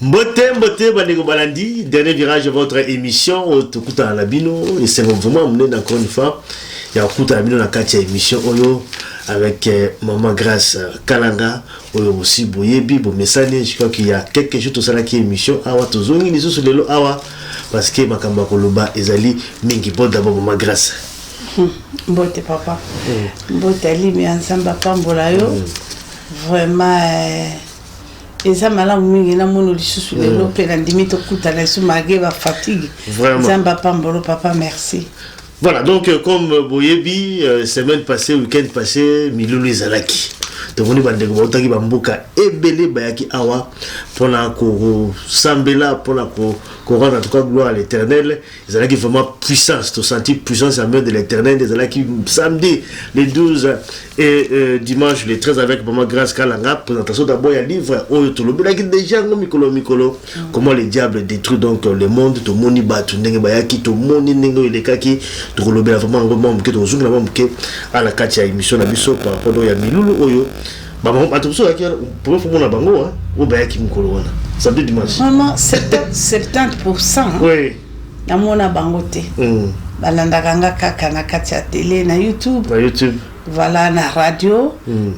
Mbote, Bandego Balandi, dernier virage de votre émission, Okuta Alabino, et c'est vraiment amené encore une fois, il y a Okuta Alabino dans la émission, avec Maman Grâce Kalanga, aussi Boyebi, Bomessani, je crois qu'il y a quelque chose, tout ça là qui est émission, Awa Tozongi, les autres sur le lot, Awa, parce que Makamba Koloba, Ezali, Mingi, bon d'abord Maman Grâce. Mbote papa, Mbote Ali, mais ensemble, papa, Mbolayo, vraiment. Eza malamu mingi na mono lisusu lelo pe na ndimi tokuta na su mage ba fatigue. Zamba pambolo papa merci. Voilà, donc comme Boyebi, semaine passée, week-end passé, Milulu Ezalaki. Donc on y va découvrir otaki bamboka ebele bayaki awa pour la sambela pour la rendre en tout cas gloire à l'Éternel. Ezalaki vraiment puissance, tu sentis puissance en main de l'Éternel. Ezalaki samedi les 12 et dimanche les 13 avec Maman Grâce Kalanga, présentation d'abord il y a livre Oyotolobi là qui déjà mikolo comment les diables détruisent donc le monde, to moni batu ndenge bayaki to moni ndenge elekaki to kolobi vraiment ngomba mke to zungu na mke à la kati ya émission na biso par rapport ya Milulu oyo maman atopso yaki pour faut mona bango ou bayaki mkolo wana samedi dimanche maman 70% oui na mona bango te balandaka nga kaka na kati ya télé na YouTube voilà na radio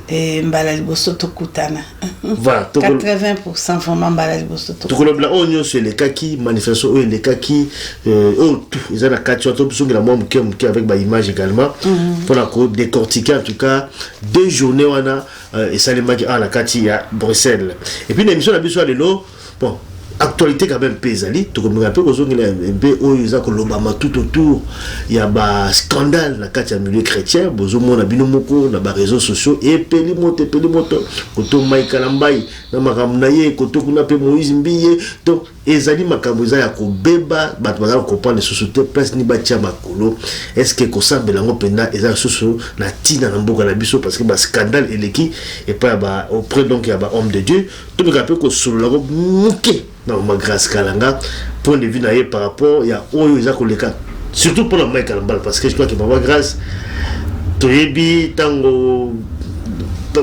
et mbala liboso tokutana voilà 80% vraiment mbala liboso tokutana tokoloba onyo sur les kaki manifestation ou les kaki tout ils ont la kati to bisongela moi mke avec ba image également pour la décortiquer en tout cas deux journées wana et ça les maki à la kati à Bruxelles et puis l'émission la biso lelo bon actualité quand même pesali to comme un peu kozongela mbe oyo ko lobama tout autour il y a ba scandale na kati ya milieu chrétien bozo mona bino moko na ba réseaux sociaux et peli moto koto Mike Lambai na makamna ye koto kuna pe Moïse Mbiye donc ezali makambo za ya ko beba bat bazala ko prendre les sociétés presse ni ba tia makolo est-ce que ko sambela ngo penda eza soso na tina na mboka na biso parce que ba scandale eleki et pas ba auprès donc il y a ba homme de Dieu tout le peu ko solo la muke non ma grâce Kalanga point de vue naie par rapport il y a oyo za koleka surtout pour la Mike Kalamba parce que je crois que ma grâce toyebi tango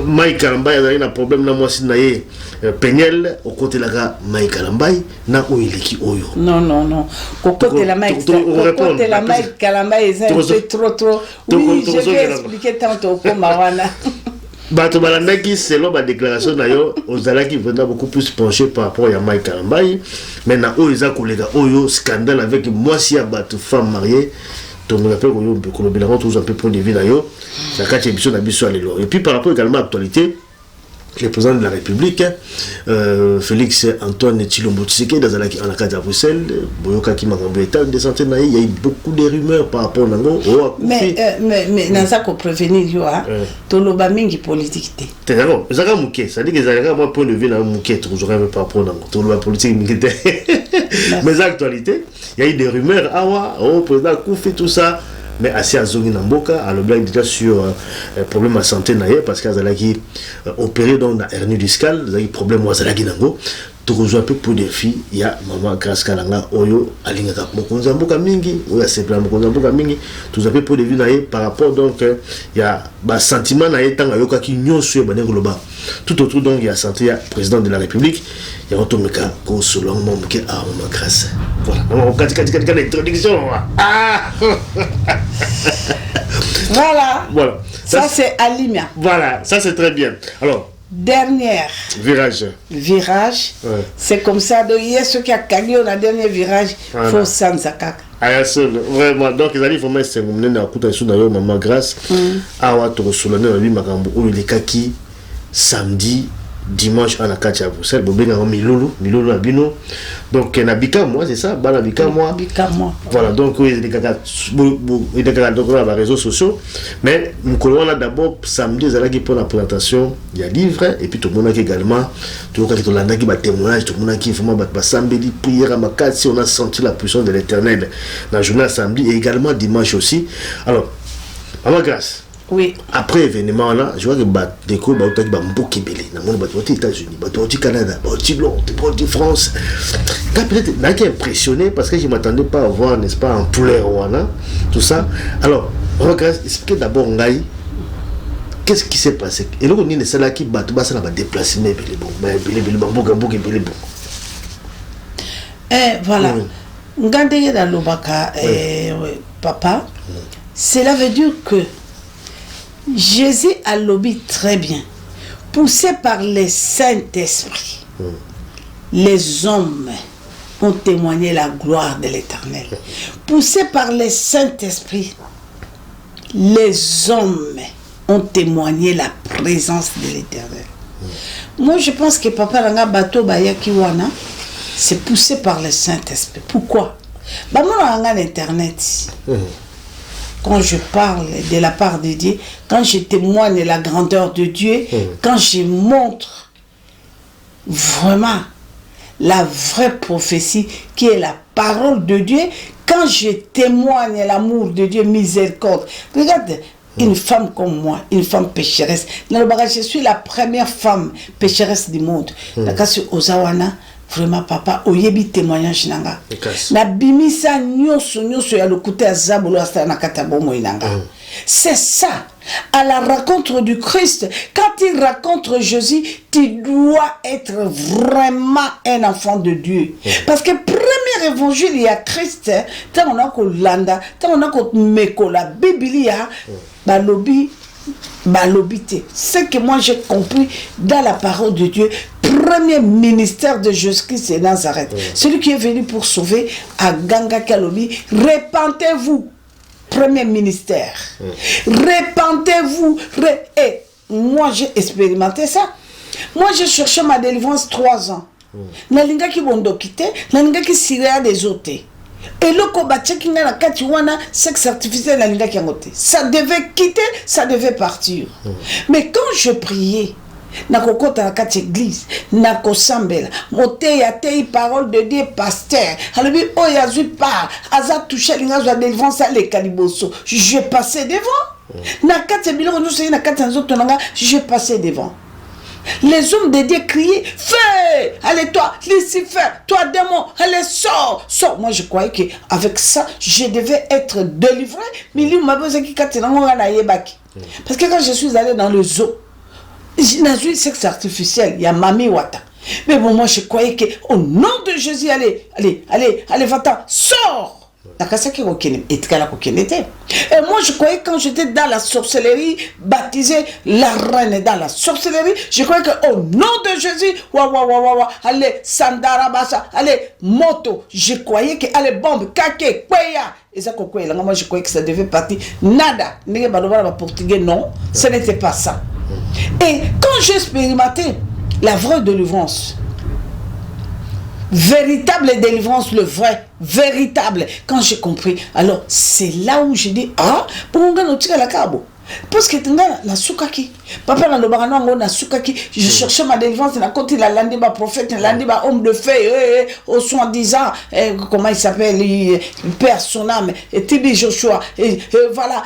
Mike Kalamba il y a un problème na moi si naie Peniel au côté la Mike Kalamba na oiliki oyo non côté la Mike Kalamba c'est trop oui je vais expliquer tantôt comment wana Bato balandaki selon ma déclaration d'ailleurs ozalaki vraiment beaucoup plus penché par rapport à Mike Kalamba mais na oyo kolega oyo scandale avec moi si ya bato femme mariée to me rappelle oyo ko lobela ko tous un peu point de vue d'ailleurs la carte émission na biso alelo et puis par rapport également à l'actualité le président de la République, Félix Antoine Tshilombo Tshisekedi, dans la carte à Bruxelles, Boyoka qui m'a renvoyé des centaines, il y a eu beaucoup de rumeurs par rapport à Nango. Mais dans ça qu'on prévenir, tu l'as mingi politique. C'est d'accord, ça va mouquer, ça dit que ça a un point de vue dans mouquet, toujours par rapport à Nango, tu l'as politique militaire. Mais l'actualité, il y a eu des rumeurs, président Koufi, tout ça. Mais assez à Zongi Namboka, à le blague déjà sur problème à santé naïe, parce qu'elle a qui opéré dans la hernie discale, il y a problème à Zalagi Nango. Tu rejoins un peu pour des filles, il y a Maman Grâce Kalanga, Oyo, Alinga Mokonzamboka Mingi, Oya Sepla Mokonzamboka Mingi, tout un peu pour des vies naïe par rapport donc, il y a un sentiment naïe, tant Ayoka qui n'y a sur Banegoloba. Tout autour donc, il y a santé, il y a président de la République, il y a un Tomeka, qu'on se langue, Maman Grâce. Voilà, on va l'introduction. Voilà. Ça c'est Alimia. Voilà, ça c'est très bien. Alors, dernière virage, c'est comme ça de hier ce qui a gagné au dernier virage faut sans zakaka vraiment donc ils allaient vraiment se mener na kuta sur na yo Maman Grâce awa to solana na bi makambo o le kaki samedi dimanche à la carte à Bruxelles bobenga Milulu abino donc na bika moi c'est ça bana bika moi voilà donc il y a donc les réseaux sociaux mais nous là d'abord samedi ils allaient pour la présentation il y a livre et puis tout le monde également tout le monde qui va témoignage tout le monde qui vraiment va samedi prière à makati si on a senti la puissance de l'Éternel la journée samedi et également dimanche aussi alors Maman Grâce. Oui. Après événement là, je vois que déco bautaki ba mboki belé. Na mona bato aux États-Unis, bato au Canada, bato Londres, bato France. Quand peut-être là qui impressionné parce que je m'attendais pas à voir n'est-ce pas un poulet rwanda, tout ça. Alors, regarde, expliquez d'abord ngai qu'est-ce qui s'est passé. Et là on est là qui bato ba ça va déplacer mais belé bon, mais belé mboka belé bon. Voilà. Ngandeye dans l'obaka, papa, cela veut dire que Jésus a lobby très bien. Poussé par le Saint-Esprit, les hommes ont témoigné la gloire de l'Éternel. Poussé par le Saint-Esprit, les hommes ont témoigné la présence de l'Éternel. Moi, je pense que Papa Langa Bato Bayaki Wana, c'est poussé par le Saint-Esprit. Pourquoi? Moi, Internet. Quand je parle de la part de Dieu, quand je témoigne la grandeur de Dieu, quand je montre vraiment la vraie prophétie qui est la parole de Dieu, quand je témoigne l'amour de Dieu, miséricorde. Regarde, une femme comme moi, une femme pécheresse. Je suis la première femme pécheresse du monde. Ozawana, vraiment papa, oyebi témoignage nanga. Na bimisa nyoso ya le côté azabolo na katabo moinanga. C'est ça. À la rencontre du Christ, quand il rencontre Jésus, tu dois être vraiment un enfant de Dieu. Parce que premier évangile, il y a Christ, tant on a qu'on landa, tant on a qu'on meko la Biblia, balobi, balobité. Ce que moi j'ai compris dans la parole de Dieu, premier ministère de Jésus-Christ, c'est Nazareth. Celui qui est venu pour sauver, à Ganga Kalobi, répentez-vous. Premier ministère. Répentez-vous. Et moi, j'ai expérimenté ça. Moi, j'ai cherché ma délivrance 3 ans. Nalinga ki bondo kite, nalinga ki siréa des autres. Et le kobache qui n'a la katiwana, sexe artificiel nalinga ki angote. Ça devait quitter, ça devait partir. Mais quand je priais, nako kota na kati église, nako sambela, mote ya tei parole de Dieu pasteur, alobi oyazui par, aza touché l'inga zwa délivrance à les caliboso, je passais devant. Na kati biloko nous c'est na kati nzoto nanga, je passais devant. Les hommes de Dieu criaient, fais, allez toi, Lucifer, toi démon, allez sors, sors. Moi je croyais qu'avec ça, je devais être délivré, mais lui m'a besoin qu'il kati nanga na yebaki. Parce que quand je suis allé dans le zoo, j'ai eu sexe artificiel, il y a Mami Wata. Mais bon, moi je croyais qu'au nom de Jésus, allez, va-t'en, sors. Et moi je croyais quand j'étais dans la sorcellerie, baptisé la reine dans la sorcellerie, je croyais qu'au nom de Jésus, allez, Sandarabasa, allez, moto, je croyais que, allez, bombe, kake, kweya. Et ça, moi je croyais que ça devait partir. Nada, portugais, non, ce n'était pas ça. Et quand j'ai expérimenté la vraie délivrance, véritable délivrance, le vrai, véritable, quand j'ai compris, alors c'est là où j'ai dit, ah, pour on gagne la cabo. Parce que la soukaki, papa na lobarano na soukaki, je cherchais ma délivrance, na côté la landiba prophète, landiba homme de feu, au soi-disant, comment il s'appelle, père son âme, et Tibi Joshua, et voilà,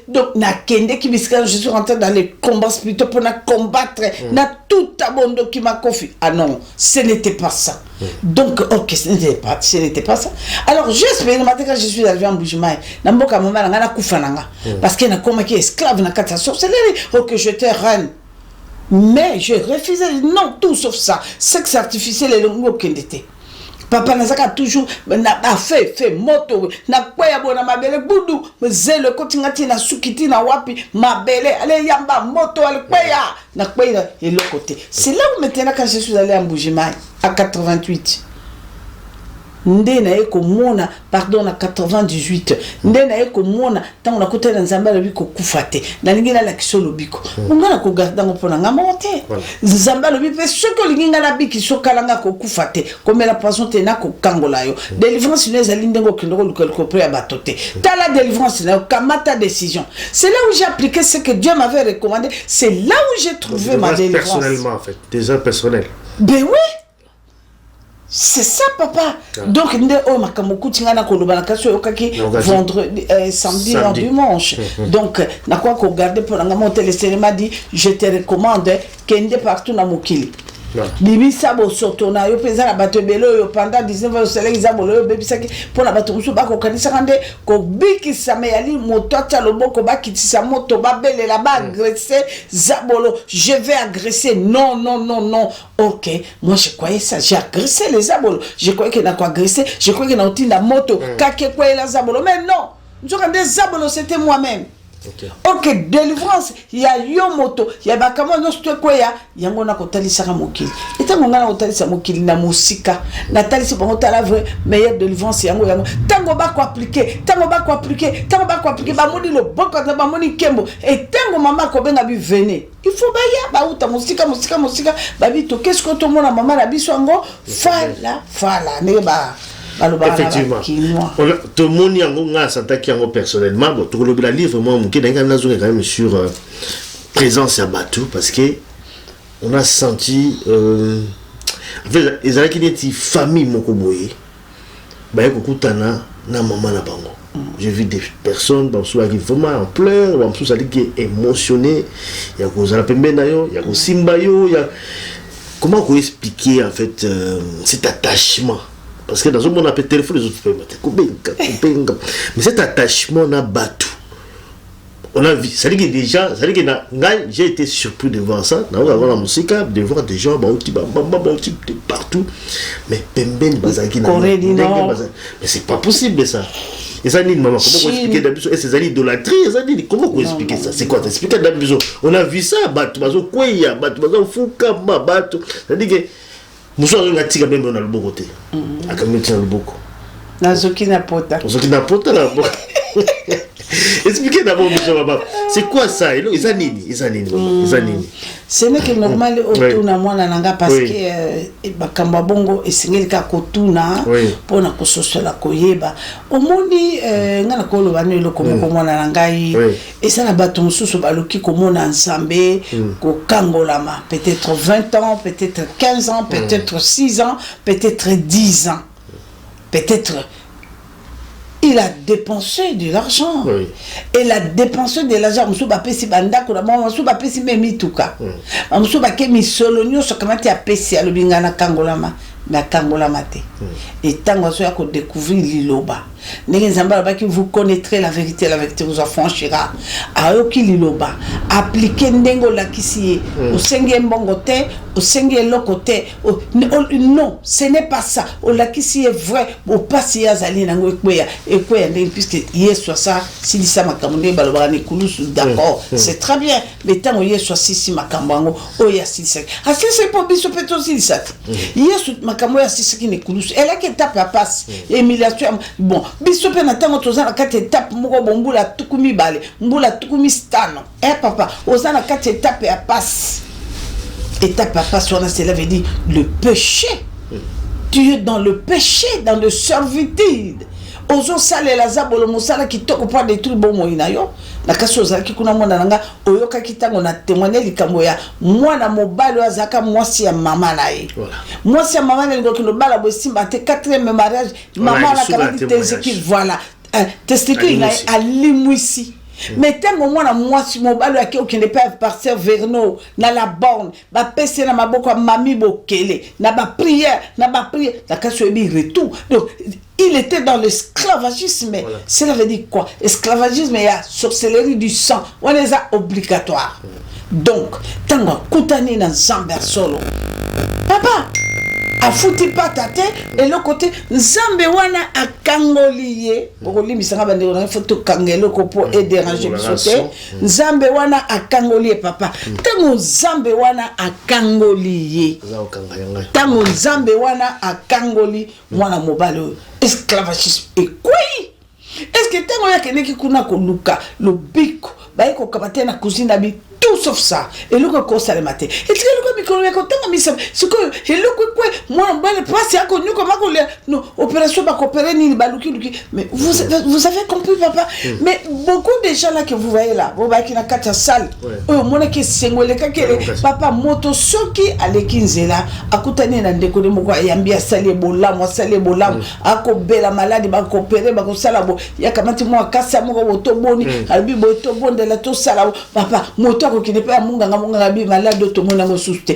donc na kende qui je suis rentré dans les combats spirituels pour combattre, na tout abondo qui m'a confié. Ah non, ce n'était pas ça. Donc, ok, ce n'était pas ça. Alors, j'ai expérimenté quand je suis arrivé en Bujimaï, na mboka mama na kufananga, parce qu'il y a comme qui esclave na kata sorcellerie, ok, j'étais reine. Mais je refusais, non, tout sauf ça. Sexe artificiel et le mot qu'il était. Papa Nazaka toujours a fait moto na kwaya bona mabele budu zelo kotingati na sukiti na wapi mabele allez yamba moto al kwaya na kwaya et l'autre côté. C'est là où maintenant quand je suis allé en Bujimaï à 88. Ndena eko mona pardon na 98 ndena eko mona tant on a côté dans Zamba le biko kufate na lingina la kisolo biko ngana ko garda ngopona ngamote Zamba le bipe soko linginga la biki sokalanga ko kufate comme la poisson tena ko kangola yo délivrance les alindengo kindoko luko pre abatote ta la délivrance na kamata décision. C'est là où j'ai appliqué ce que Dieu m'avait recommandé, c'est là où j'ai trouvé ma délivrance personnellement en fait, des heures personnelles. Ben oui. C'est ça, papa. Donc, vendredi, samedi, dimanche. Donc, na quoi qu'on garde pour la monter le cinéma dit, je te recommande qu'elle partout dans Mokili. bibisa bosoto na yo peza na bato belo yo pendant 19 ans soleil zabolo yo bebisaki pona bato musu ba ko kanisa kande ko bikisa me yali moto atia loboko ba kitisa moto ba belela ba agresser zabolo je vais agresser non non non non ok moi je croyais ça j'ai agressé les zabolo je croyais que na ko agresser je croyais que na otinda moto kake kwa la zabolo mais non nzokande zabolo c'était moi-même. Ok, délivrance, il y a yo moto, il y a bakamo no stwekoya, yango na kotalisa ka mokili. Eta ngona na kotalisa mokili na musika, na talisa bango tala vrai meilleure délivrance yango. Tango ba ko appliquer, ba moni le boko ba moni kembo et tango mama ko benga bi venez. Il faut ba uta musika, ba bito qu'est-ce que tout monde na mama na biso ngo fala ne ba. Effectivement. Tout le monde a s'attaqué personnellement. Bon, tout le livre, moi, je suis quand même sur présence à Batou parce que on a senti. En fait, les gens qui étaient famille, Mokoboye, na maman na bango. J'ai vu des personnes qui sont vraiment en pleurs, qui sont émotionnées. Il y a des gens il y a des Simbayo. Comment expliquer en fait cet attachement? Parce que dans un monde, on appelle téléphone, les autres peuvent mais cet attachement n'a battu. On a vu, ça dit que déjà, j'ai été surpris de voir ça. Dans la musique, de voir des gens partout. Mais Pemben, Bazaki, mais c'est pas possible ça. Et ça dit, maman, comment expliquer d'habitude? Et c'est ça l'idolâtrie, comment expliquer ça? C'est quoi t'expliquer d'habitude? On a vu ça, Batou, Bazo Kouya, Batou, Bazo Foukama, Batou. Ça dit que. Nous sommes en train de faire le bon côté. À combien de beaucoup? Nazoki na pota. Nazoki na pota là. Expliquez d'abord, monsieur Baba. C'est quoi ça? Ils animent. Ce n'est que normal autour na moi nanga parce que bakamba bongo esengeli ka kotuna pona kososola koyeba. Omoni ngana ko lo banu lo komo mona nangai et ça na bato mususu baloki komona ensemble ko kangolama peut-être 20 ans, peut-être 15 ans, peut-être 6 ans, peut-être 10 ans. Peut-être il a dépensé de l'argent. Il a dépensé de l'argent. Monsieur Bapesi Bandako, Monsieur Bapesi Memituka. Monsieur Bakemi Solonio, ce comment tu as payé à l'Obingana Kangolama, na Kangolama te. Et tant que vous découvrir l'Iloba. Vous connaîtrez la vérité vous affranchira. Aoki Liloba. Appliquez Ndengo Lakisi. Au Sengé Mbongote, au Sengé Lokote. Non, ce n'est pas ça. Au Lakisi est vrai. Au passé Azali Nango Ekweya. Ekweya, puisque hier soit ça, si ça m'a camondé, Balobarani Koulous, d'accord, c'est très bien. Mais tant que hier soit si ma cambango, Oya Sisak. Ah, c'est pour Bissot Peto Sisak. Hier, ma camboya Sisak n'est Koulous. Elle a qui tape la passe. Émilation. Bon. Biso pe na tango tozana kati étape moko bombula tukumi bale mbula tukumi stano papa ozana kati étape ya passe on a cela veut dire le péché. Tu es dans le péché, dans le servitude. Ozo sale la zabolo mosala ki toko pa détruire bon moina yo na kaso zaki kuna mwana nanga oyoka kitango na témoigner likambo ya mwana mobali azaka mwasi ya mama na ye mwasi ya mama ngo kino bala bosimba te 4e mariage mama la kabati tezeki voilà testique na alimwisi mais tango mwana mwasi mobali yake okende pa pasteur Verno na la borne ba pese na maboko mami bokele na ba prière na kaso ebi retour donc il était dans l'esclavagisme. Voilà. Cela veut dire quoi? Esclavagisme, il y a sorcellerie du sang. On les a obligatoires. Donc, tango koutani na Zambé solo. Papa, a fouti pas ta tête et le côté Zambé wana a kangoliye. Bokoli misanga bande on a photo kangelo ko pour et déranger le sauté. Zambé wana a kangoliye papa. Tango Zambé wana a kangoliye. Tango Zambé wana a kangoli mwana mobali. Esclavagisme et quoi? Est-ce que tango ya keneki kuna ko luka lo biko ba ko kabate na cousine abi tout sauf ça et le ko ça le matin et tu le ko mi ko tango mi ce que et le ko moi ba le passe ya ko nyuko mako le no opération ba coopérer ni baluki mais vous avez compris papa mais beaucoup de gens là que vous voyez là vous ba ki na kata salle oh mona ki sengwele ka kele papa moto soki alekinzela akutani na ndeko de moko yambia sale bolam akobela malade ba coopérer ba ko sala bo ya kamati mo akasa mo ko to boni albi bo to bonde la to sala papa moto ko qui n'est pas munga bi malade to mona mo susute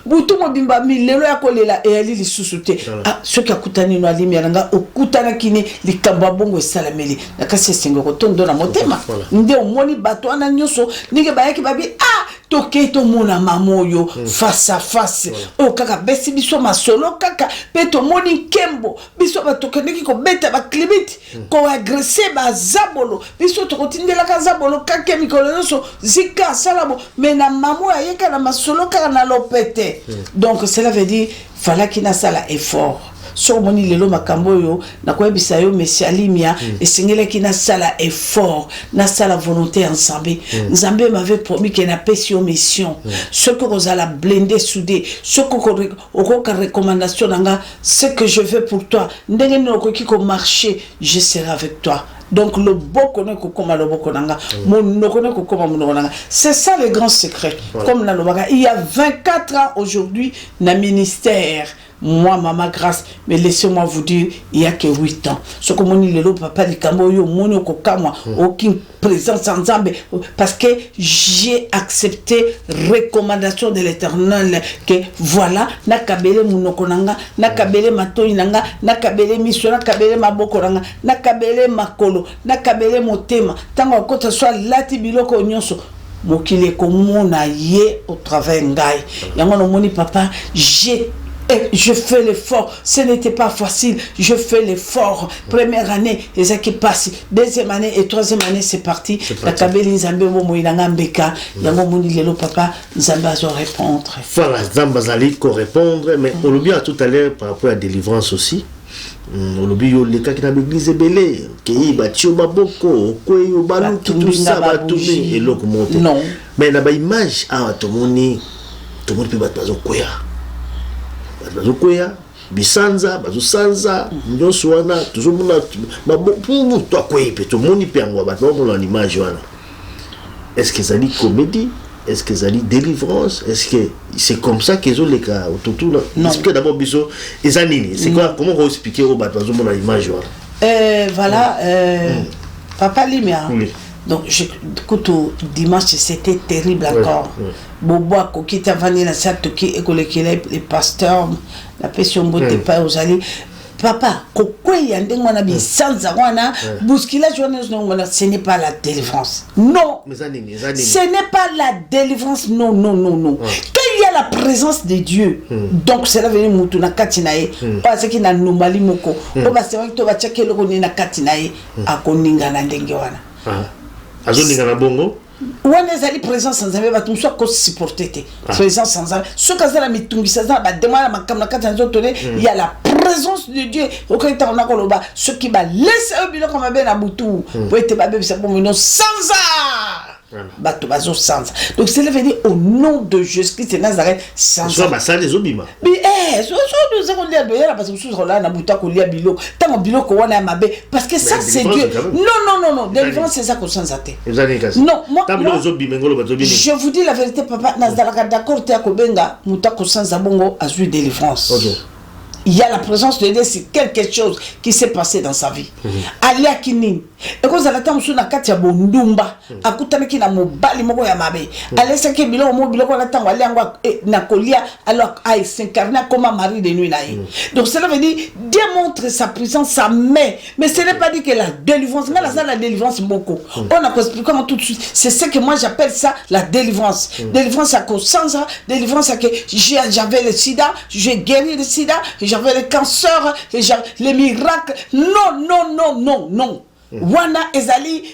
butu mo bimba mi lelo ya kolela e ali li susute ah ce qui akutani no ali mi nga okutana kini likamba bongo salameli na kasi sengo ko tondo na motema nde omoni bato ana nyoso nige bayaki babi ah toke to mona mamoyo face à face o kaka besi biso masolo kaka pe to moni kembo biso ba tokeneki ko beta ba klibiti ko agresser ba zabolo biso to kotindela ka zabolo kaka mikolo so zika salabo mais na mamo ayeka na masolo kaka na lopete donc cela veut dire fallait qu'il na sala effort so moni lelo makambo yo na ko ebisa yo Messia Limia et singele qui na sala effort na sala volonté ensemble Nzambe m'avait promis qu'il na passion mission ce que vous allez blender soudé ce que ko recommandation nanga ce que je veux pour toi ndenge no ko ki ko marcher je serai avec toi. Donc le boko ne kokoma le boko nanga mon nokone kokoma mon nanga c'est ça le grand secret comme la lobaga il y a 24 ans aujourd'hui na ministère moi maman grâce mais laissez-moi vous dire il y a que 8 ans ce que mon lelo papa di kambo yo mono kokama aucune présence en Zambie parce que j'ai accepté recommandation de l'Éternel que voilà na kabele munoko nanga na kabele matoi nanga na kabele miso na kabele maboko nanga na kabele makolo na kabele motema tango akota soit lati biloko nyonso mokile ko mona ye au travers ngai yango no moni papa je fais l'effort, ce n'était pas facile, je fais l'effort. Première année, les qui passent, deuxième année et troisième année, c'est parti. La kabeli Nzambe momo ilanga mbeka, yango moni lelo papa, Nzambe azo répondre. Voilà, Nzambe azali ko répondre, mais on l'oublie tout à l'heure par rapport à la délivrance aussi. On oublie les cas qui n'ont l'église belé, qui batio baboko, qui yo balu tout ça va tourner et l'autre monter. Non. Mais na ba image ah tout le monde peut battre koya. Bazokoya bisanza bazosanza nyonso wana tozomona mabopu to akoyepe to moni pe yango bato na image wana. Est-ce que ça dit comédie, est-ce que ça dit délivrance, est-ce que c'est comme ça qu'ils ont les cas autour là? Expliquez d'abord biso ezanini c'est quoi, comment on expliquer au bato bazomona image wana. Voilà papa Limia. Donc, écoute, dimanche, c'était terrible encore. Bobo a coquille, t'as vanné la salle, les pasteurs, la passion beauté pas aux alliés. Papa, pourquoi il y a un démon sans avoir bousculage, ce n'est pas la délivrance. Non, ce n'est pas la délivrance. Non, non, non, non. Quand il y a la présence de Dieu, donc c'est la venue Moutuna Katinae, parce qu'il n'a nomali moko. On va se voir que tu vas checker le Ronina Katinae à Koningana Dengewana. Azoninga na bongo wana ezali présence sans Nzambe bato so ko supporter présence sans Nzambe so kazala mitungisa za ba demana makamna kata nzo tone il y a la présence de Dieu okita on a koloba ce qui va laisser au biloko mabe na butu pour être babe bisa bomino sans bato bazo sans donc c'est le venir au nom de Jésus-Christ de Nazareth sans so ba ça les obima bi so nous avons l'air de là parce que sous là na buta ko lia biloko tango biloko wana mabe parce que ça c'est Dieu. Non délivrance c'est ça qu'on sans até non moi je vous dis la vérité papa nazalaka d'accord te akobenga mutako sans abongo azui délivrance. Il y a la présence de Dieu, c'est quelque chose qui s'est passé dans sa vie. Alia Kinin. Et quand elle attend sur la carte ya bondumba, akutana ki na mobali moko ya mabe. Alesa ke bilo mo bilo ko la tango ali angwa na kolia alors ay s'incarner comme mari de nuit là. Donc cela veut dire démontrer sa puissance, sa main. Mais ce n'est pas dit que la délivrance, mais la délivrance beaucoup. On a expliqué comment tout de suite. C'est ce que moi j'appelle ça la délivrance. Délivrance à cause sans ça, délivrance à que j'avais le sida, j'ai guéri le sida. J'avais le cancer, les miracles. Non. Wana ezali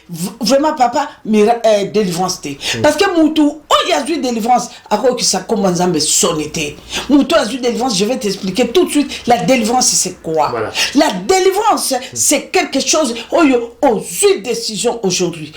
vraiment papa délivrance té. Parce que Moutou, il y a eu délivrance. À quoi que ça commence à me sonner. Moutou a eu délivrance, je vais t'expliquer tout de suite. La délivrance, c'est quoi? Voilà. La délivrance, c'est quelque chose. Aux une décision aujourd'hui.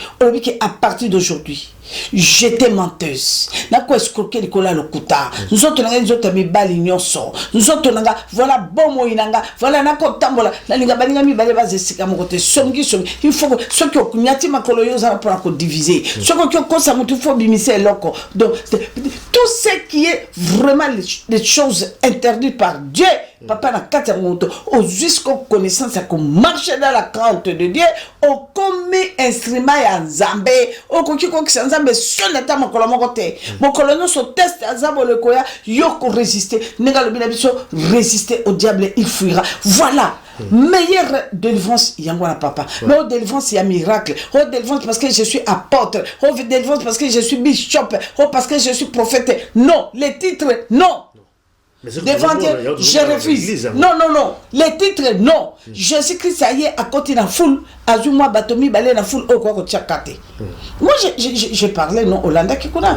À partir d'aujourd'hui. J'étais menteuse. Na quoi escroquer les colla le kuta. Nous autres nous autres mi bali nyonso. Nous autres nanga voilà bon mo inanga. Voilà na ko tambola. La linga balinga mi bale base sika mo côté songi. Il faut ce que kunyati makolo yo za pour ko diviser. Ce que ko sa mutu faut bimiser loko. Donc tout tout ce qui est vraiment les choses interdites par Dieu, papa na kata moto, au jusqu'aux connaissances à marcher dans la crainte de Dieu, au commis instrument ya nzambe, au koki koki nzambe sonata mokolo mokote, mokolo no so test azabo le koya, yoko résister, nega le biso résister au diable, il fuira. Voilà. Meilleure délivrance, il y a un papa. Mais au délivrance, il y a miracle. Au délivrance, parce que je suis apôtre. Au délivrance, parce que je suis bishop. Au parce que je suis prophète. Non, les titres, non. Devant Dieu, je refuse. Non. Les titres, non. Jésus-Christ, ça y est, à côté de la foule. Azuma Batomi, balé la foule, au quoi que tu as capté. Moi, j'ai parlé, non, Hollanda qui connaît.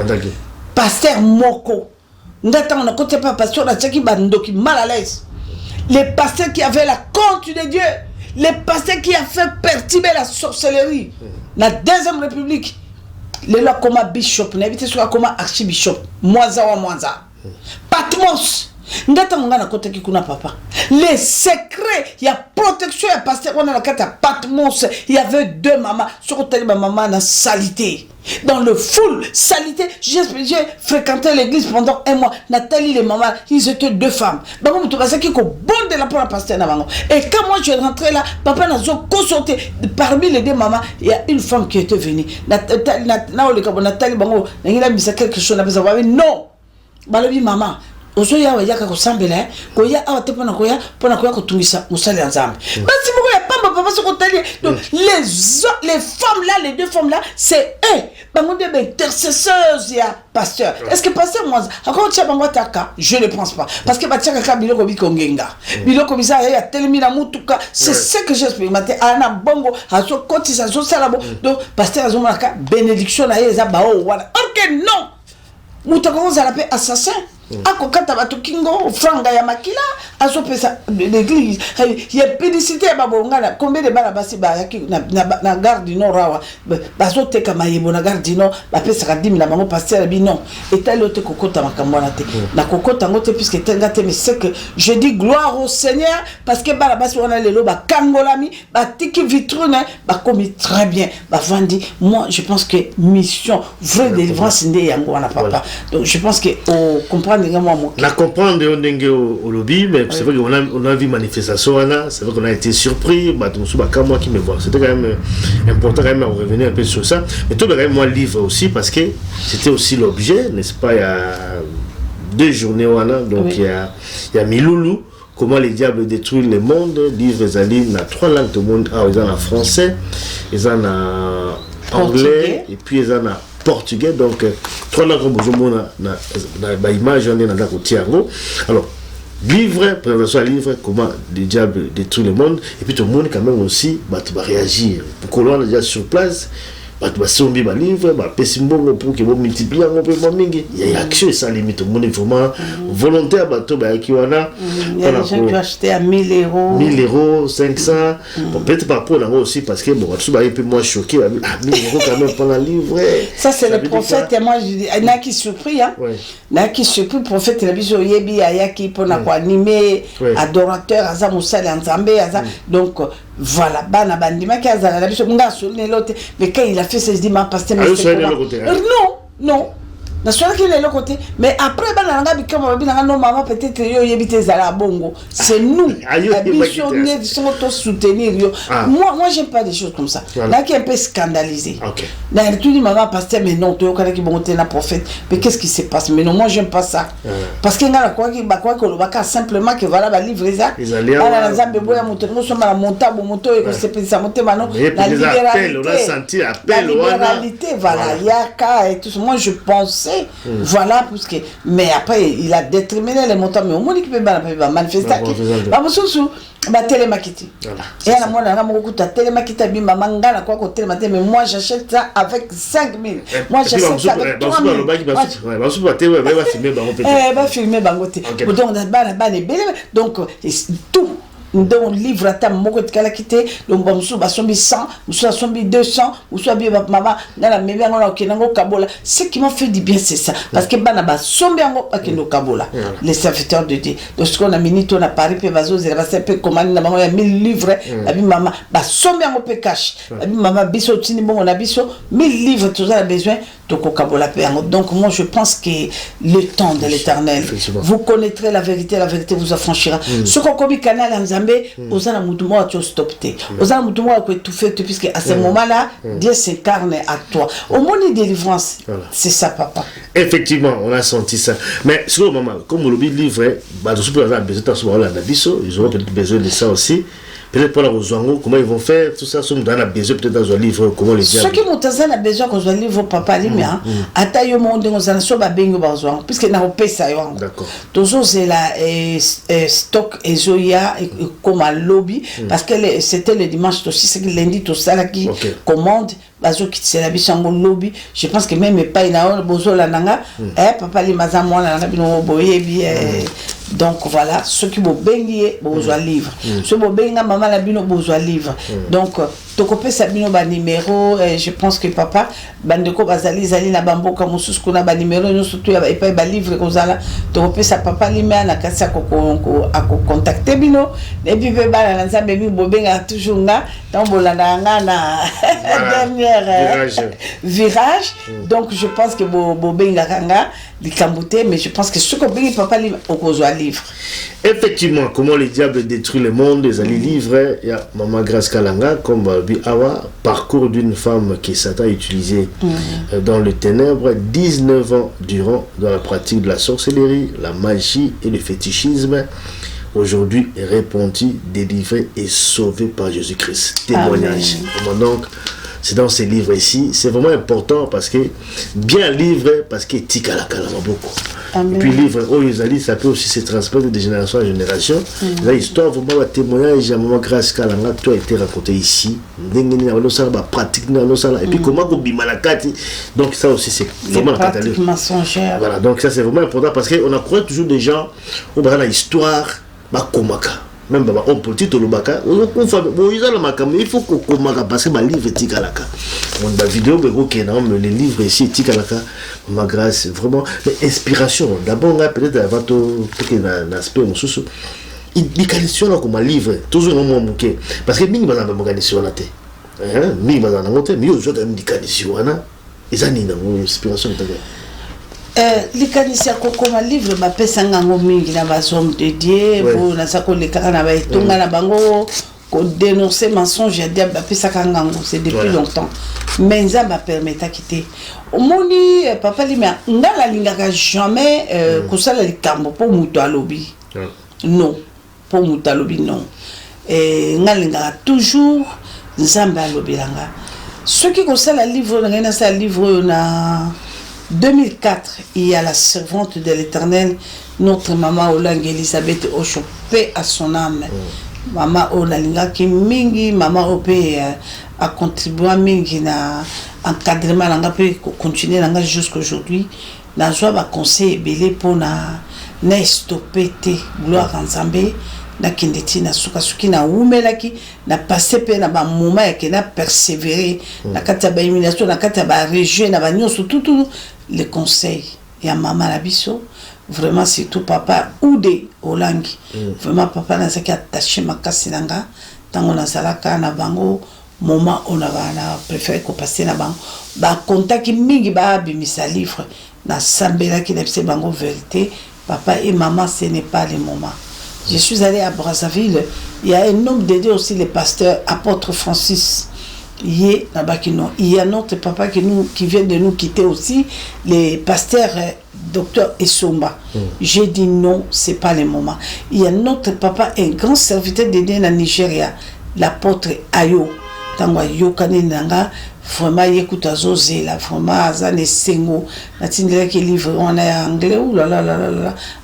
Pasteur Moko. N'attends, on a côté pas pasteur, la tchaki bandoki, mal à l'aise. Les pasteurs qui avaient la compte de Dieu, les pasteurs qui ont fait perturber la sorcellerie, la deuxième république, les lois comme bishop, n'habitez soit comme archibishop, Mwanza, Patmos, papa. Les secrets, il y a protection, il y a pasteur, on a la carte à Patmos, il y avait 2 mamans, sur le ma maman dans salité. Dans le full salité, j'ai fréquenté l'église pendant 1 mois. Nathalie et les mamans, ils étaient 2 femmes. Et quand moi je rentrais là, papa n'a pas consulté. Parmi les 2 mamans, il y a une femme qui était venue. Nathalie, il a mis quelque chose. Non, maman. Ozo ya wajaka kusambela koya awate pona koya kutungisa musali nzambe basi moko ya pamba papa sokotali donc les femmes là, les 2 femmes là, c'est eux bango de intercesseurs ya pasteur. Est-ce que pasteur moi akon tia bango taka? Je ne pense pas parce que batia ka biloko bikongenga biloko bisa ya telemi na mutuka. C'est ce que j'ai expérimenté ana bongo azo kotisa zo salabo. Donc pasteur azo maka bénédiction na yeza bao wala. OK, non mutako za la paix assassin. Ako kata batu kingo franga ya makila aso pesa l'église il y a publicité ba bongana combien de bala basi ba yaki na gare du nord rawa bazo teka mayebo na gare du nord ba pesa ka 10 000 bango pasteur bi non eta lote kokota makambo na te na kokota ngote puisque tenga te mais c'est que je dis gloire au Seigneur parce que bala basi on a lelo ba kangolami ba tiki vitrine ba commis très bien ba vandi. Moi je pense que mission vraie délivrance ndé yango wana papa. Donc je pense que on comprend. La comprendre au lobby, mais c'est vrai qu'on a vu manifestation, c'est vrai qu'on a été surpris, moi qui me voit. C'était quand même important quand même à revenir un peu sur ça. Mais tout le même moi livre aussi parce que c'était aussi l'objet, n'est-ce pas? Il y a 2 journées donc il y a Miloulou, comment les diables détruisent le monde, livre Zaline, il y a 3 langues au monde, ils en ont français, ils en ont anglais et puis ils en ont portugais. Donc 3 langues comme na image on est dans la Tiago. Alors livre, présentation à livre, comment les diables détruisent le monde, et puis tout le monde quand même aussi va réagir. Pour que l'on est déjà sur place, va sommer ma livre, va pessimbongo pour que vous multipliez un peu mingi. Il y a action et ça limite. Tout le monde est vraiment volontaire. Il y a des gens qui ont acheté à 1 000 euros. 1 000 euros, 500. Bon, peut-être pas pour l'euro aussi parce que bon, je suis un peu moins choqué. 1 000 euros quand même pour la livre. Ça c'est le prophète. Et moi je dis, il y en a qui surpris. Il y en a qui surpris. Le prophète il a dit Yebi Ayaki pour animer adorateur Azam Moussal Nzambe. Donc voilà, bana bandima qui a la biso nga solne l'autre. Mais quand il a fait ça, il dit ma pasteur mais c'est non. Na soirée qu'il est le côté, mais après bananga bikama babina non maman peut-être yo yebite zala bongo. C'est nous la mission de sont soutenir yo. Moi j'aime pas des choses comme ça. Là qui est un peu scandalisé. Là tu dis maman pasteur mais non tu connais qui monter la prophète. Mais qu'est-ce qui se passe? Mais non moi j'aime pas ça. Parce que ngala quoi que le baka simplement que voilà ba livrer ça. Ala la zambe boya moto nous sommes à la montable moto et que c'est ça monter maintenant la libéralité. On a senti appel voilà yaka et tout ça. Moi je pensais voilà parce que mais après il a déterminé les montants mais au moins qui peut manifester télémarketing et à la moi na moko ta télémarketing bi mamanga na quoi côté matin mais moi j'achète ça avec 5 000 moi j'achète ça avec 3 000 va filmer bango te donc tout donc livre ata moko tikala kité donc bamusu basombi 100 musu basombi 200 musu abi mama ngala mebe ngona okenango kabola. Ce qui m'a fait du bien c'est ça parce que bana basombi yango akendo kabola les serviteurs de Dieu. Donc ce qu'on a minito na Paris pe bazo zela ba peu commande na bango ya 1000 livres abi mama basombi yango pe cash abi mama biso tini bongo na biso 1000 livres tout ça a besoin de kabola pe yango. Donc moi je pense que le temps de l'Éternel vous connaîtrez la vérité vous affranchira. Ce qu'on comme canal en Zambé osana mutumo a stopté osana mutumo a tout fait puisque à ce moment là Dieu s'incarne à toi au monde de délivrance. C'est ça papa. Effectivement on a senti ça mais sur maman comme le livre bah je peux avoir besoin de biso ils auront peut-être besoin de ça aussi. Peut-être pour la Rosango, comment ils vont faire, tout ça, on a besoin peut-être dans un livre, comment les dire. Ce qui m'ont a besoin qu'on soit livre, papa, limia, à taille au monde, on a sur Babengo Barzouan, puisque n'a pas ça. D'accord. Toujours, c'est la stock et Zoya comme un lobby, parce que c'était le dimanche aussi, c'est que lundi, tout ça là qui commande, bazo qui c'est la bisango lobby. Je pense que même pas il a besoin la nanga, papa, les mazans, moi, la nanga, boye, donc voilà, ceux qui m'ont baigné, besoin livre. Ceux qui m'ont baigné, maman, la bino, besoin livre. Donc, tu coupes sa bino, ba numéro, je pense que papa, bandeko, bazali, zali, la bambo, comme sous qu'on a ba numéro, nous surtout, il n'y a pas livre, comme ça là. Tu coupes sa papa, l'ime, na kasa, à contacter bino. Et puis, bébé, la nzambe, bébé, bobenga, toujours là, dans bolanda, na dernière virage. Donc, je pense que bobenga, kanga, les camboutés, mais je pense que ce qu'on bénit, papa, au besoin livre. Effectivement, comment le diable détruit le monde, les alliés livres, il y a Maman Grace Kalanga, comme Awa, parcours d'une femme qui Satan a utilisé dans le ténèbre 19 ans durant dans la pratique de la sorcellerie, la magie et le fétichisme. Aujourd'hui répandue, délivrée et sauvée par Jésus-Christ. Témoignage. Donc, c'est dans ces livres ici, c'est vraiment important parce que bien livre, parce que tika la kalama beaucoup. Et puis livre, ça peut aussi se transmettre de génération en génération. La histoire, vraiment, le témoignage, à Maman Grace Kalanga, tout a été raconté ici. Pratique, et puis comment on bimalakati. Donc ça aussi, c'est vraiment la pratique mensongère. Voilà, donc ça c'est vraiment important parce qu'on a croisé toujours des gens, on va dans l'histoire, komaka. Même on peut dire le baka il faut qu'on parce que ma livre tikalaka on a vidéo les livres ici tikalaka ma grâce vraiment inspiration d'abord peut-être avant tout un aspect il qualifié là comme un livre toujours un moment parce que mingi bazana organisation la té mingi bazana ngote mais aujourd'hui une qualification ana ezani na inspiration les canisiens comme un livre ma pesanga mingi na bazom de Dieu pour na sako le kana ba etonga na bango ko dénoncer mensonge ya diable pesaka ngango c'est depuis longtemps mais ça m'a permis de quitter moni papa limia ngala lingaka jamais ko sala likambo pour muto alobi non pour muto alobi non ngalinga toujours nzambe alobi langa ce qui concerne le livre na sa livre na 2004, il y a la servante de l'Éternel, notre maman Olang Elisabeth Ocho, paix à son âme. Maman Olinga qui mingi, maman Opé a contribué à mingi na encadrement langa peut continuer langa jusqu'à aujourd'hui. Na joie va conseil belé pour na stopper gloire en Zambé. Na kindeti na sukasuki na umelaki na passé pe na ba moment ya na persévérer na kata ba illumination na kata ba région na ba nyonso tout les conseils ya mama na biso vraiment c'est tout papa Oudé Olangi vraiment papa na saki attaché makasi nanga tango na salaka na bango moment on a préféré ko passer na bango ba contact mingi ba bimisa livre na sambela ki na bango vérité papa et maman ce n'est pas le moment. Je suis allé à Brazzaville, il y a un homme dédié aussi, le pasteur apôtre Francis. Il y a notre papa qui vient de nous quitter aussi, le pasteur docteur Essomba. J'ai dit non, c'est pas le moment. Il y a notre papa, un grand serviteur dédié dans Nigeria, l'apôtre Ayo. Tango Ayo Kanenanga, vraiment écoute à Zosé, là, vraiment Azane Sengo, la tindela qui livre on est anglais ou là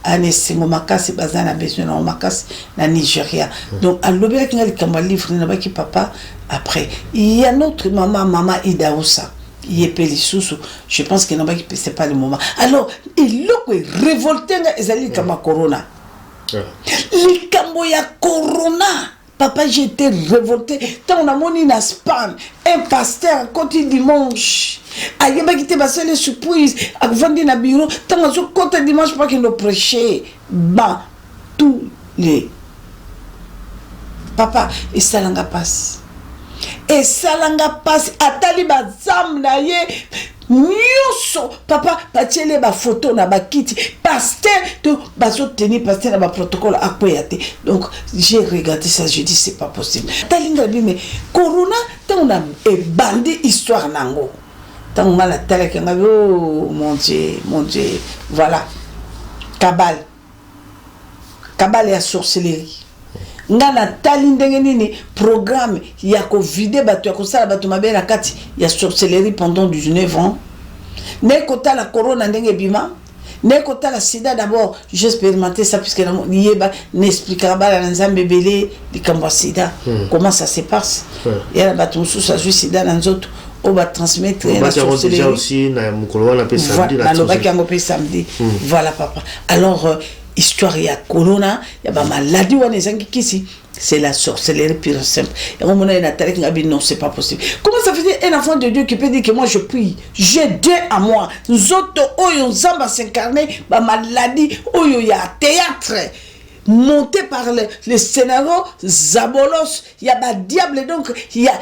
Ane Sengo Makasi, Bazana besoin en Makasi, na Nigeria. Donc à l'objet qui a le livre n'a pas qui papa après. Il y a notre maman Idaousa. Il est Pélissousou. Je pense que c'est pas le moment. Alors, il est révolté, ils allaient comme Corona. Les Camboya Corona. Papa, j'étais révolté. Tant on a mon Inaspan, un pasteur, côté dimanche. Aïe, bah, qui te passe les surprises. À vendre dans le bureau. Tant on a côté dimanche, pas qu'il nous prêchait. Bah, tous les. Papa, et ça l'anga passe. Et ça l'anga passe. Atali bazam na ye. Nyonso papa batiele ba photo na ba kiti pasteur to bazo tenir pasteur na ba protocole akoyate. Donc j'ai regardé ça, je dis c'est pas possible. Talinga bi mais corona tant on a bandé histoire nango. Tant on a la télé qui m'a oh mon Dieu, voilà. Cabale et la sorcellerie. Ngana talindenge nini programme ya ko vider batu ya ko sala batu mabe na kati ya sorcellerie pendant 19 ans. Ne kota la corona ndenge bima, ne kota la sida d'abord, j'ai expérimenté ça puisque yeba n'expliquera pas la nzambe belé di kamba sida. Comment ça se passe? Et la batu sous ça sida dans autres on va transmettre la sorcellerie aussi na mukolo na pe samedi la samedi. Voilà papa. Alors histoire ya corona ya ba maladie wana ezangi kisi, c'est la sorcellerie pure simple. Et on m'a dit non, c'est pas possible. Comment ça fait dire un enfant de Dieu qui peut dire que moi je prie, j'ai Dieu à moi. Nous autres oyo zamba s'incarner ba maladie oyo ya théâtre monté par les scénarios zabolos, il y a ba diable donc il y a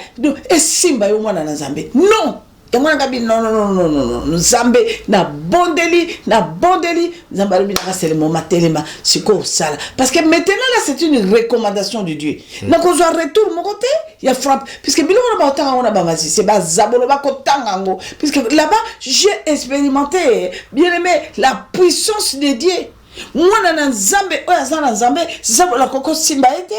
et simba yo mwana na Zambé. Non. Et moi, non, Zambé, na bondeli, Zambé, c'est le moment tellement, c'est quoi ça? Parce que maintenant, là, c'est une recommandation de Dieu. Donc, on a retour, mon côté, il y a frappe. Puisque, c'est pas Zabolo, puisque là-bas, j'ai expérimenté, bien aimé, la puissance de Dieu. Moi, dans Zambé, Zambé, la coco Simba était.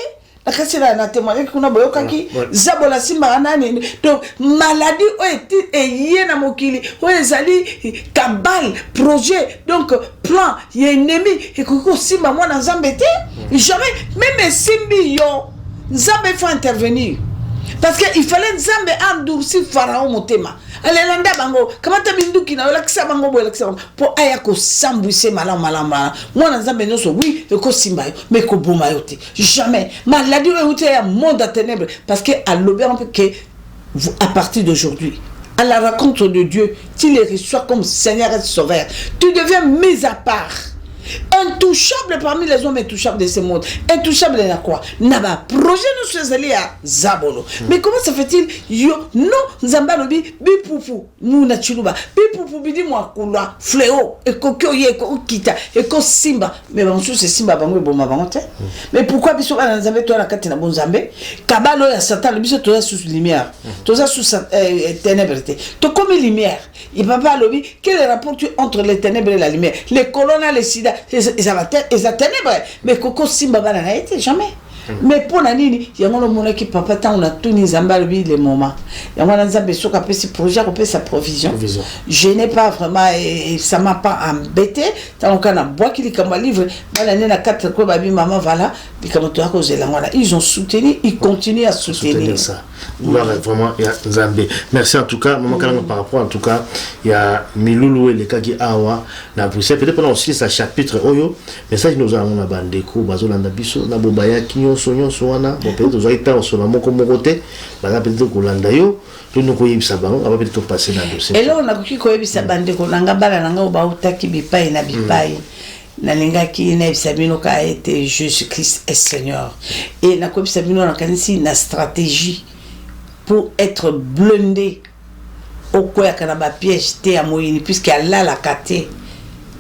Na témoigné kuna boyokaki zabola simba anani donc maladie et yena mokili o ezali kabal projet donc plan y ennemi et koko simba moi na zambete jamais même simbi yo Nzambe faut intervenir parce que il fallait Nzambe endurcir Pharaon motema alelanda bango kama tabinduki na lakisa bango bo lakisa po aya ko sambwise malama moi Nzambe noso oui ko simba yo mais ko boma yo te jamais maladie ou te ya monde à ténèbres parce que à l'obéir que à partir d'aujourd'hui à la rencontre de Dieu tu les reçois comme Seigneur et Sauveur tu deviens mis à part intouchable parmi les hommes intouchables de ce monde. Intouchable de quoi? Naba projet nous faisons à Zabolo. Mais comment ça fait-il? Yo non Zambalobi bipoupou nous natuluba bipoupou bidi moi koula fléau et kokyoye ko kita et ko simba mais bon c'est simba bango bon mabangote. Mais pourquoi biso na Nzambe toi na kati na bon Nzambe kabalo ya Satan le biso toi sous lumière toi sous ténèbres to comme lumière il va pas lobi quel est le rapport entre les ténèbres et la lumière les colonnes les sida ils ont ténèbres mais Coco Simba n'a été jamais. Mais pour la nini, il y a un moment qui papa tant on a tout ni Zambalobi les moments. Il y a un Nzambe sur qui ce projet, on peut sa provision. Je n'ai pas vraiment et ça m'a pas embêté. Tant qu'on a bois qui dit comme un livre, l'année na 4 quoi baby maman voilà, puis comme toi cause là voilà, ils ont soutenu, ils continuent à soutenir ça. Vraiment il y a Nzambe. Merci en tout cas, maman quand par rapport en tout cas, il y a Milulu et les Kagi Awa na Bruxelles peut-être pendant aussi sa chapitre oyo, message nous avons na bandeko bazolanda biso na bobaya kinyo sonyo soana bon peut-être vous avez temps sur la moko mokote bana peut-être kolanda yo to nous koyebisa bango aba peut-être passer dans le dossier et là on a qui koyebisa bandeko nanga bala nanga ba utaki bipai na bipai na lingaki na bisabino ka été Jésus-Christ est Seigneur et na koyebisa bino na kanisi na stratégie pour être blindé au quoi kana ba piège te à moyini puisque Allah la caté.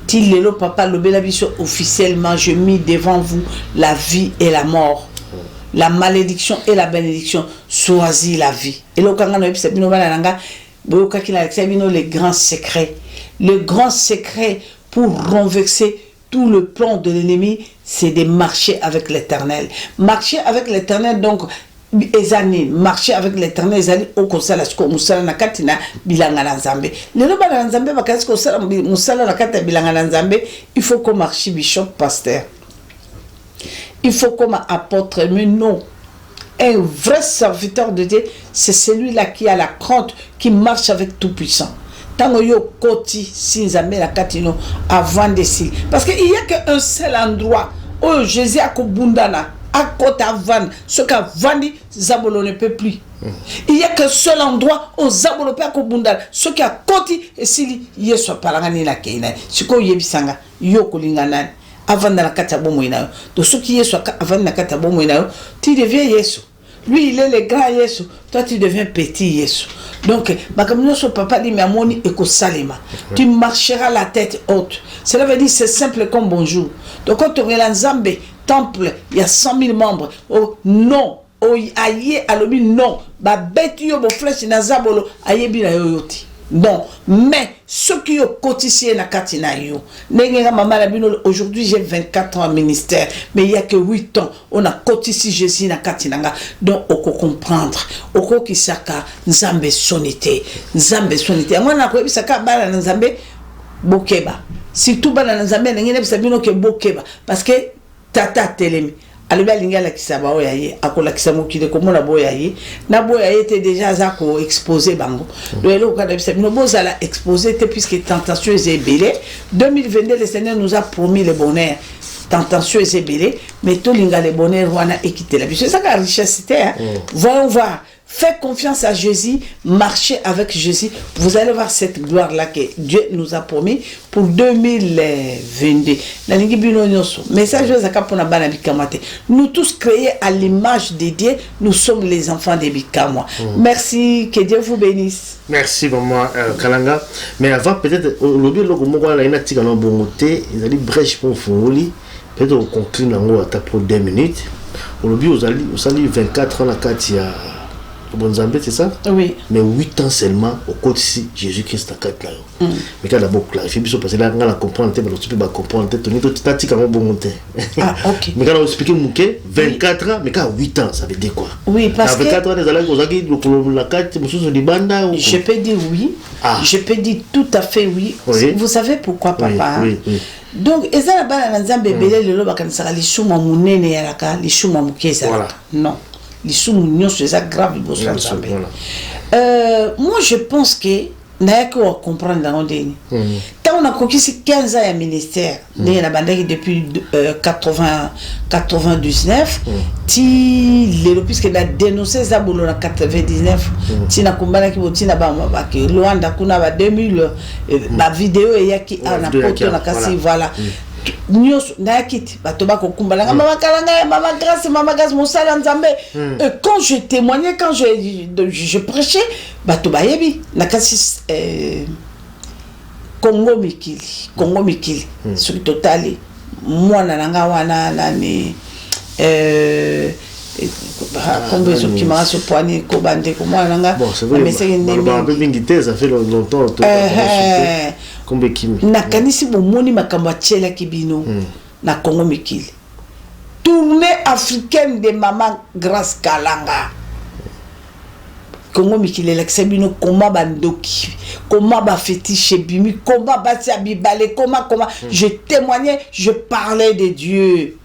Tilelo papa l'obélabiso officiellement je mis devant vous la vie et la mort, la malédiction et la bénédiction. Choisis la vie. Et le kanga no episa bino bana nanga boyoka kila bino les grands secrets. Le grand secret pour renverser tout le plan de l'ennemi, c'est de marcher avec l'Éternel. Marcher avec l'Éternel donc ezani marcher avec l'Éternel ezali au kosala sko musala na katina bilanga na Nzambe lelo bana Nzambe bakasi kosala musala na katina bilanga na Nzambe il faut qu'on marche bishop pasteur il faut comme apôtre mais non un vrai serviteur de Dieu c'est celui-là qui a la crainte qui marche avec tout puissant tango yo koti si Nzambe la katino avant de si parce que il y a qu'un seul endroit oh Jésus a kobundana à côté van ce qu'a vandi Zabolo ne peut plus. Il y a que seul endroit où Zabolo peut kobundana ce qui a côté et s'il y est soit parangani na keina ce ko yebisanga yo kolingana avant na kata bomo ina to ce qui est soit avant na kata bomo ina tu deviens Yesu. Lui il est le grand Yesu, toi tu deviens petit Yesu. Donc makamno so papa dit mais amoni eko salema. Tu marcheras la tête haute. Cela veut dire c'est simple comme bonjour. Donc quand tu regardes Nzambe temple, il y a 100 000 membres. Oh non, oh aïe alobi non. Ba beti yo bo flèche na Zabolo aïe bi na yoyoti. Non, mais ceux qui ont cotisé na katina yo. Nenga mama la bino aujourd'hui j'ai 24 ans en ministère, mais il y a que 8 ans on a cotisé Jésus na katinanga. Donc on peut comprendre. Oko kisaka Nzambe sonité. Nzambe sonité. Moi na ko bisaka bala Nzambe bokeba. Surtout bala Nzambe ngene bisabino ke bokeba parce que tata telemi. Alibia lingala kisaba oyaye akola kisamo kile komona boyaye na boyaye te déjà za ko exposer bango do elo ka dabisa bino bozala exposer te puisque tentation est belée 2022 le Seigneur nous a promis le bonheur tentation est belée mais to linga le bonheur wana ekité la c'est ça la richesse hein voyons voir. Faites confiance à Jésus, marchez avec Jésus. Vous allez voir cette gloire-là que Dieu nous a promis pour 2022. Nous tous créés à l'image de Dieu, nous sommes les enfants des Bikama. Merci, que Dieu vous bénisse. Merci, maman Kalanga. Mais avant, peut-être, aujourd'hui, il y a une brèche pour Fongoli. Peut-être qu'on conclut pour 2 minutes. Aujourd'hui, vous allez 24 ans à Katia. Bon Zambé, c'est ça? Oui. Mais 8 ans seulement au côté ici, Jésus-Christ a 4 ans. Mais quand d'abord clarifié, parce que là, on a compris, on a comprendre, on a dit comment bon monter. Ah, ok. Mais quand on explique, 24 ans, mais quand 8 ans, ça veut dire quoi? Oui, parce que. 24 ans, les allègres, la carte, les bandes. Je peux dire oui. Ah. Je peux dire tout à fait oui. Oui. Vous savez pourquoi, papa? Oui, oui. Donc, et ça, la Nzambe belé, le loba, quand ça va, les chouma mounene, les chouma mouké, ça. Non. Les sous-mounions, c'est ça grave. Moi, je pense que nous devons comprendre dans le quand on a conquis 15 ans à ministère, depuis 99, puisque on a dénoncé Zabolo en 99, on a combattu qui a Luanda, 2000, la vidéo et qui a voilà. Quand je témoignais, quand je prêchais, Congo Mikili, sur total, moi nanga wana nani combien de qui m'a sur poignet kobande comme moi nanga mais c'est une ça fait longtemps combien qui nakanisi bomoni makambo tchela kibino na Congo Mikili tournée africaine de maman Grace Kalanga Congo Mikili l'exebino comment bandoki comment ba fétiche bimi comment bati abibale comment je témoignais, je parlais de Dieu.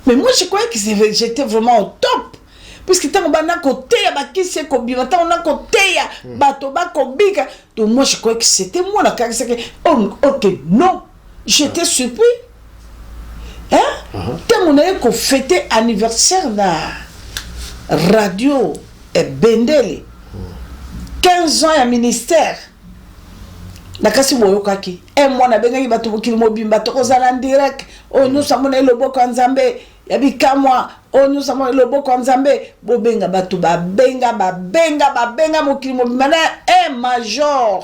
Mais moi je croyais que j'étais vraiment au top. Puisque tant qu'on a côté ya bakise ko bima tant on a côté ya bato ba ko bika. Donc moi je croyais que c'était moi la car c'est que OK non, j'étais surpris. Hein? Tant on a ko fêter anniversaire na radio et Bendele. 15 ans à ministère. Nakasi boyokaki. Et moi na benga bato bokili mobimba to kozala direct. Oh nous sommes le boko Nzambe. Yabi kamwa. Oh nous sommes le boko Nzambe. Bo benga bato ba benga mokili mobimba na major.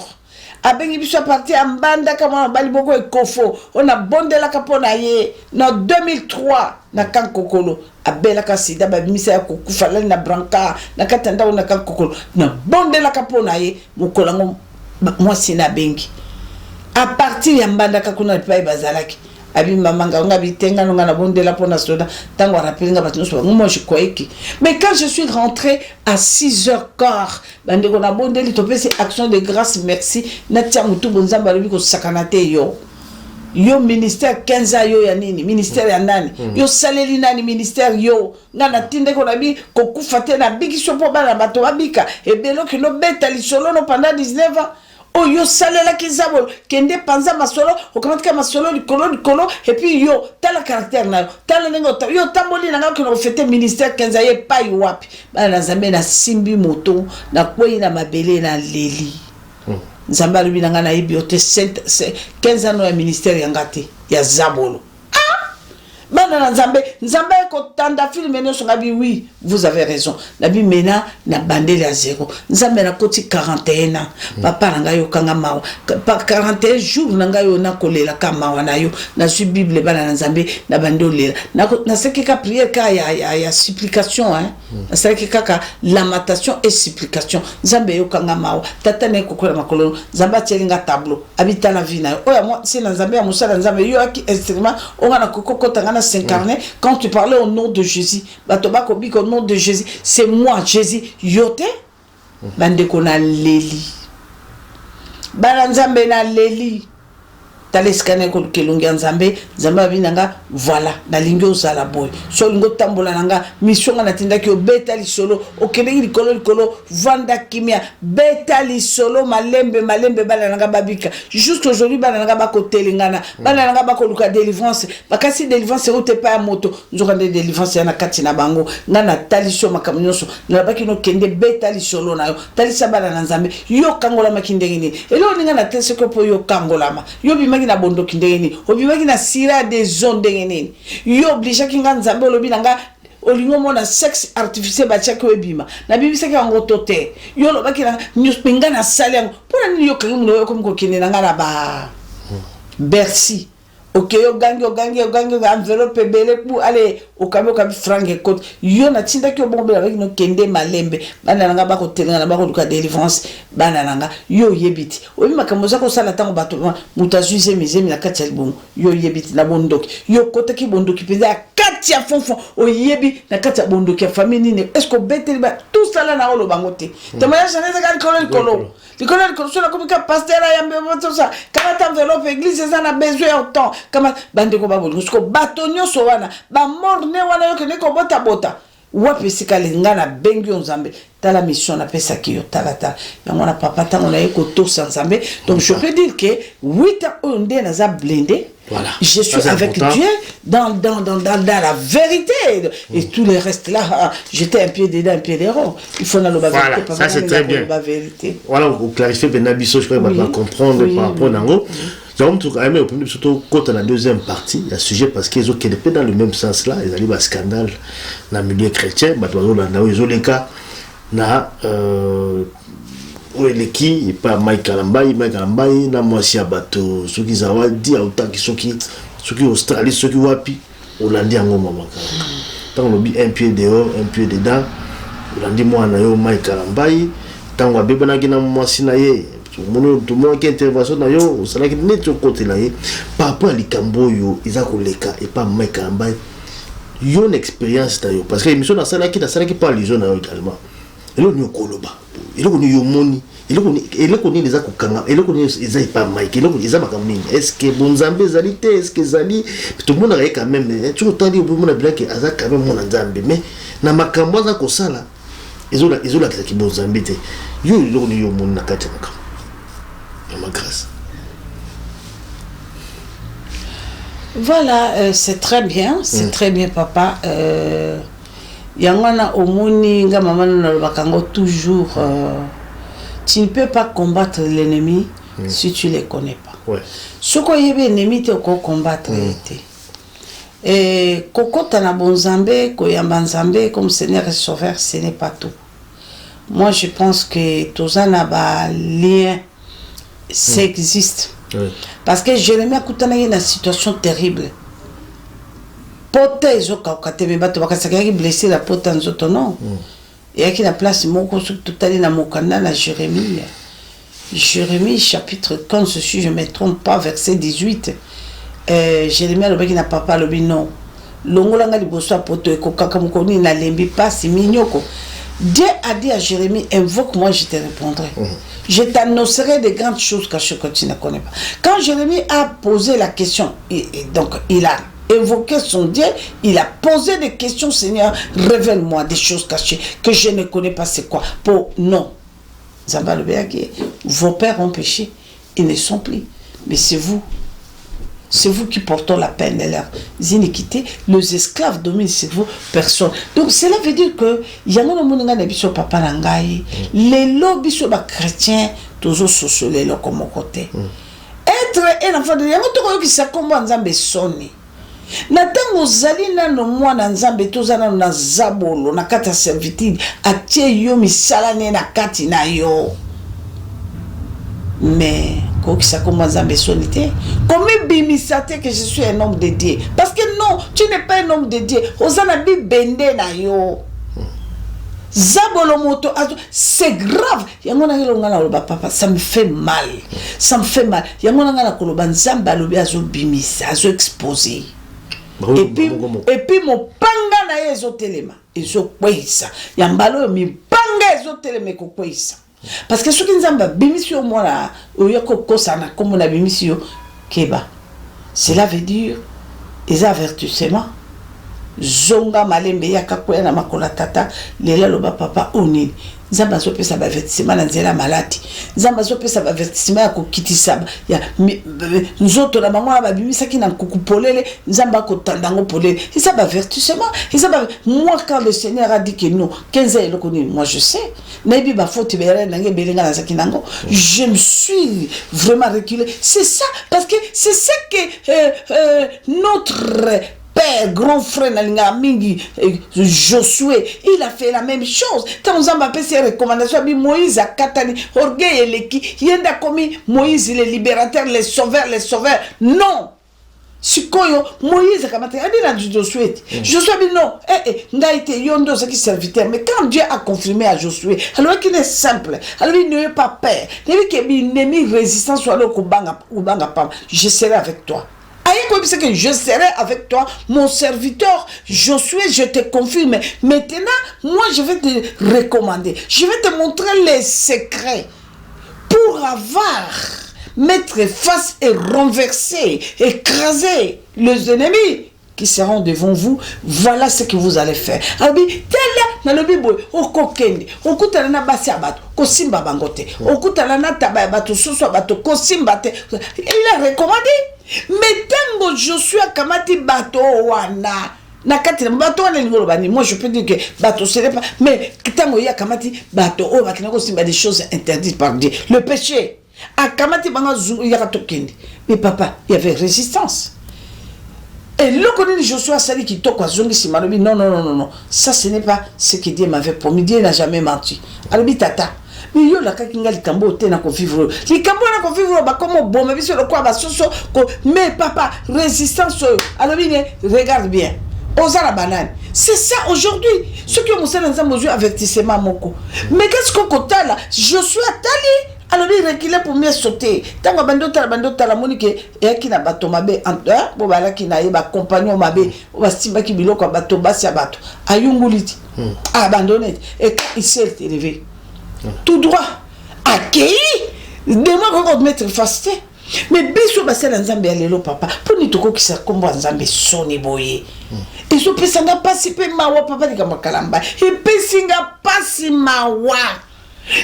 Abengi biso parti en banda kama bali boko ekofo. On a bondela kapona ye. En 2003 na kankokolo. Abela kasida ba misa ko kufala na branca na katanda na kankokolo. Na bondela kapona ye mokolango moi sina bengi. À partir ya mbanda kakuna pa bazalaki. Abi mamanga nga bitenga nga na bondela pona soda tango rappelinga batino moi je croyais que mais quand je suis rentré à 6h15 bande ko na bondeli to pesi action de grâce merci na tia mutu bonzamba lobi ko sakanate yo ministère 15 ans yo ya nini ministère ya nani yo saleli nani ministère yo nga na tinde ko na bi ko kufate na biki so po bana bato babika e belo ki no beta li solo no pendant 19 ans Oh yo salela kizabo kende panza masolo okomatika masolo likolo et puis yo tala caractère na tala nengo yo tamboli na ngako ko fete ministère kenza ye pa wapi bana nzambe na simbi moto na kwei na mabele na leli nzambe alubi na ngana yebi ote 15 ans ya ministère ya ngate ya zabolo bana nzambe ko tanda film eno songa bi oui vous avez raison na bi mena na bandele à zéro nzambe na koti 41 ans papa nanga yo kanga mawa pa 41 jours nanga yo na kolela ka mawa na yo na su bible bana nzambe na bandolela na seki ka prière ka ya supplication hein na seki ka lamentation et supplication nzambe yo kanga mawa tata ne kokola makolo nzambe tielinga tableau habita la vie na yo oya moi c'est nzambe ya musala nzambe yo aki instrument onga na kokota ngana s'incarner quand tu parlais au nom de Jésus batoba ko bi au nom de Jésus c'est moi Jésus yote bande ko na leli bana nzambe na leli taleskane ko kelungi nzambe nzambe binanga voilà na lingi ozala boy so lingo tambola nanga mission na tinda ki obeta li solo okenegi likolo vanda kimia beta li solo malembe bana nanga babika juste aujourd'hui bana nanga bako telingana bana nanga bako luka délivrance bakasi délivrance route pa moto nzoka de délivrance na kati na bango ngana talisho makamunyoso na baki no kende beta li solo na yo talisa bana na nzambe yo kangola makindengini elo ninga na tese ko po yo kangola ma yo bima na bondo kindeni obimaki na sira des zones dengeni yo oblige kinga nzambe lobi nanga olingo mona sexe artificiel ba chaki webima na bibisa ki ngo tote yo lobaki na nyuspinga na sale ngo pona ni yo kangu no ko mko kinena ngana ba Bercy ok yo gangi enveloppe bele pour aller au camion comme franc côte yo na tinda ki bombe avec no kende malembe bana nanga ba ko telenga na ba ko duka délivrance bana nanga yo yebiti obi makamoza ko sala tango bato mutazuize mizemi na kati ya libongo yo yebiti na bondoki yo kota ki bondoki peza kati ya fonfon o yebi na kati ya bondoki ya famille ni est-ce que beteli ba tout ça là na olo bangote témoignage na za likolo so na komika pasteur ya mbemoto sa kama ta enveloppe église ça na besoin autant kama bande ko babolo ko batonyo so wana ba morne wana yo kene ko bota wapi sikalinga na bengi nzambe tala mission na pesa ki yo tala yango na papa tango na yeko to nzambe donc je peux dire que 8 ans on est na za blindé. Voilà. Je suis avec Dieu dans la vérité et tout le reste là j'étais un pied dedans un pied dehors il faut la vérité voilà, ça c'est très bien voilà on clarifie Benabiso je crois qu'on va comprendre par rapport nango j'aime tout quand même au premier surtout quand on a la deuxième partie il y a sujet parce qu'ils ont été dans le même sens là ils arrivent à scandale dans le milieu chrétien bah ils ont les cas na oeleki et pas Mike Kalambai na mwasi ya bato soki zawadi autaki soki Australie soki wapi olandi yango mamaka tant lobi un pied dehors un pied dedans olandi mwana yo Mike Kalambai tant abebanaki na mwasi na ye tout monde qui intervention na yo osalaki net yo côté na ye par rapport à likambo yo iza koleka et pas Mike Kalambai yo une expérience ta yo parce que émission na salaki pas lizo na yo également elo ni okoloba elo ni yomoni elo ni les akokanga elo ni eza pas Mike elo eza makamuni est-ce que bonzambe zalité est-ce que zali tout le monde a quand même tu entends dire au monde bien que aza quand même mon nzambe mais na makambo za ko sala ezola ki bonzambe te yo elo ni yomoni na kati makambo ya grâce. Voilà, c'est très bien papa. Yangwana omoni nga maman na bakango toujours tu ne peux pas combattre l'ennemi si tu les connais pas. Ouais. Ce qu'on y est ennemi te ko combattre été. Et kokota na bonzambe ko yamba nzambe comme Seigneur et Sauveur ce n'est pas tout. Moi je pense que tozana ba lien ça existe. Ouais. Parce que Jérémie a kutana une situation terrible. Pote ezoka okateme bato bakasaki blessé la pote nzoto non. Et qui la place moko tout allé na mokanda na Jérémie. Jérémie chapitre 15 si je me trompe pas verset 18. Jérémie alobaki na papa lobi non. Longola nga liboso poto ekokaka mokoni na lembi pasi minyoko. Dieu a dit à Jérémie, invoque-moi, je te répondrai. Je t'annoncerai des grandes choses que tu ne connais pas. Quand Jérémie a posé la question, donc il a évoqué son Dieu, il a posé des questions, Seigneur, révèle-moi des choses cachées que je ne connais pas, c'est quoi? Non. Zamba le béaki, vos pères ont péché, ils ne sont plus. Mais c'est vous qui portez la peine de leurs iniquités. Les esclaves dominent sur vous, personne. Donc cela veut dire que il y a un papa nangai, les lobbies sur les chrétiens, toujours sur les lobbies comme côté. Être un enfant de Dieu, qui s'accompagne en Zambé sonné. Natango zali na no mwana nzambe tozana na zabolo na kata servitude atie yo misala ne na kati na yo. Mais quand ça commence à me sonner, comment bimisate que je suis un homme de Dieu? Parce que non, tu n'es pas un homme de Dieu. Osana bi bende na yo. Zabolo moto, c'est grave. Yangona ngala ngala papa, ça me fait mal. Ça me fait mal. Yangona ngala koloba nzamba lobi azo bimisa, azo exposé. Et puis mon panga na yezo telema, ezo kwesa. Yambalo mi panga ezo telema ko kwesa. Parce que ce qui nous a bémissi au moins, comme on a bémissi au Keba, cela veut dire les avertissements. Zonga malembe ya kakwea na makola tata, lela loba papa onini. Nzamba sope sa avertissement na nzela malati. Nzamba sope sa avertissement ya kokitisa ya nzoto na bango ba bimisa ki na kokupolele, nzamba ko tandango polele. Et ça ba avertissement, et ça ba moi quand le Seigneur a dit que non, 15 ans le connaît, moi je sais. Nabi ba faute bere na ngebelenga na sakinango, je me suis vraiment reculé. C'est ça parce que c'est ça que notre père, grand frère Nalinga Mingi, Josué, il a fait la même chose. Quand on a fait ses recommandations, Moïse a katani, orgueil et l'équipe, il y a commis Moïse, le libérateur, les sauveurs. Non! Sikoyo, Moïse a kamate, a dit là Josué. Josué a dit non, n'a été yondo ce qui serviteur. Mais quand Dieu a confirmé à Josué, alors qu'il est simple, alors il n'est pas peur, il n'est pas résistant sur le kubanga, je serai avec toi. C'est que je serai avec toi, mon serviteur Josué, je te confirme. Maintenant, moi je vais te recommander, je vais te montrer les secrets pour mettre face et renverser, écraser les ennemis qui seront devant vous. Voilà ce que vous allez faire. Alors, na lobi boy okokende okutana na basi abato kosimba bangote okutana na taba abato soso abato kosimba te. Il a recommandé. Mais tango Josué kamati bato wana na kati bato wana ngolo bani, moi je peux dire que bato ce n'est pas, mais tango ya kamati bato o bakina kosimba des choses interdites par Dieu, le péché a kamati banga ya katokende. Mais papa, il y avait résistance. Et le connaît Josué Sali qui toque à Zongi Simanobi, non, ça ce n'est pas ce que Dieu m'avait promis. Dieu n'a jamais menti. Alors, tata, mais yo la kakinga likambo te na konfivre. Likambo na konfivre ba comme bon, mais sur le quoi ba soso mais papa, résistance. Alors, regarde bien. Osa la banane. C'est ça aujourd'hui. Ceux qui ont montré dans un mesure avertissement moko. Mais qu'est-ce qu'on compte là? Josué Tali. Alors il reculait pour mieux sauter. Tant que bandota la monique et qui n'a pas tombé en dehors, bon bah là qui n'a pas compagnon mabé, on va stimer qui bilo quoi bateau basse à bateau. Ayunguliti abandonné et il s'est élevé tout droit accueilli. Demain on va mettre fasté. Mais biso basé dans Zambie alelo papa pour ni toko qui ça combo Zambie soni boye. Et so pesanga pas si pe mawa papa di kama kalamba. Et pesinga pas si mawa.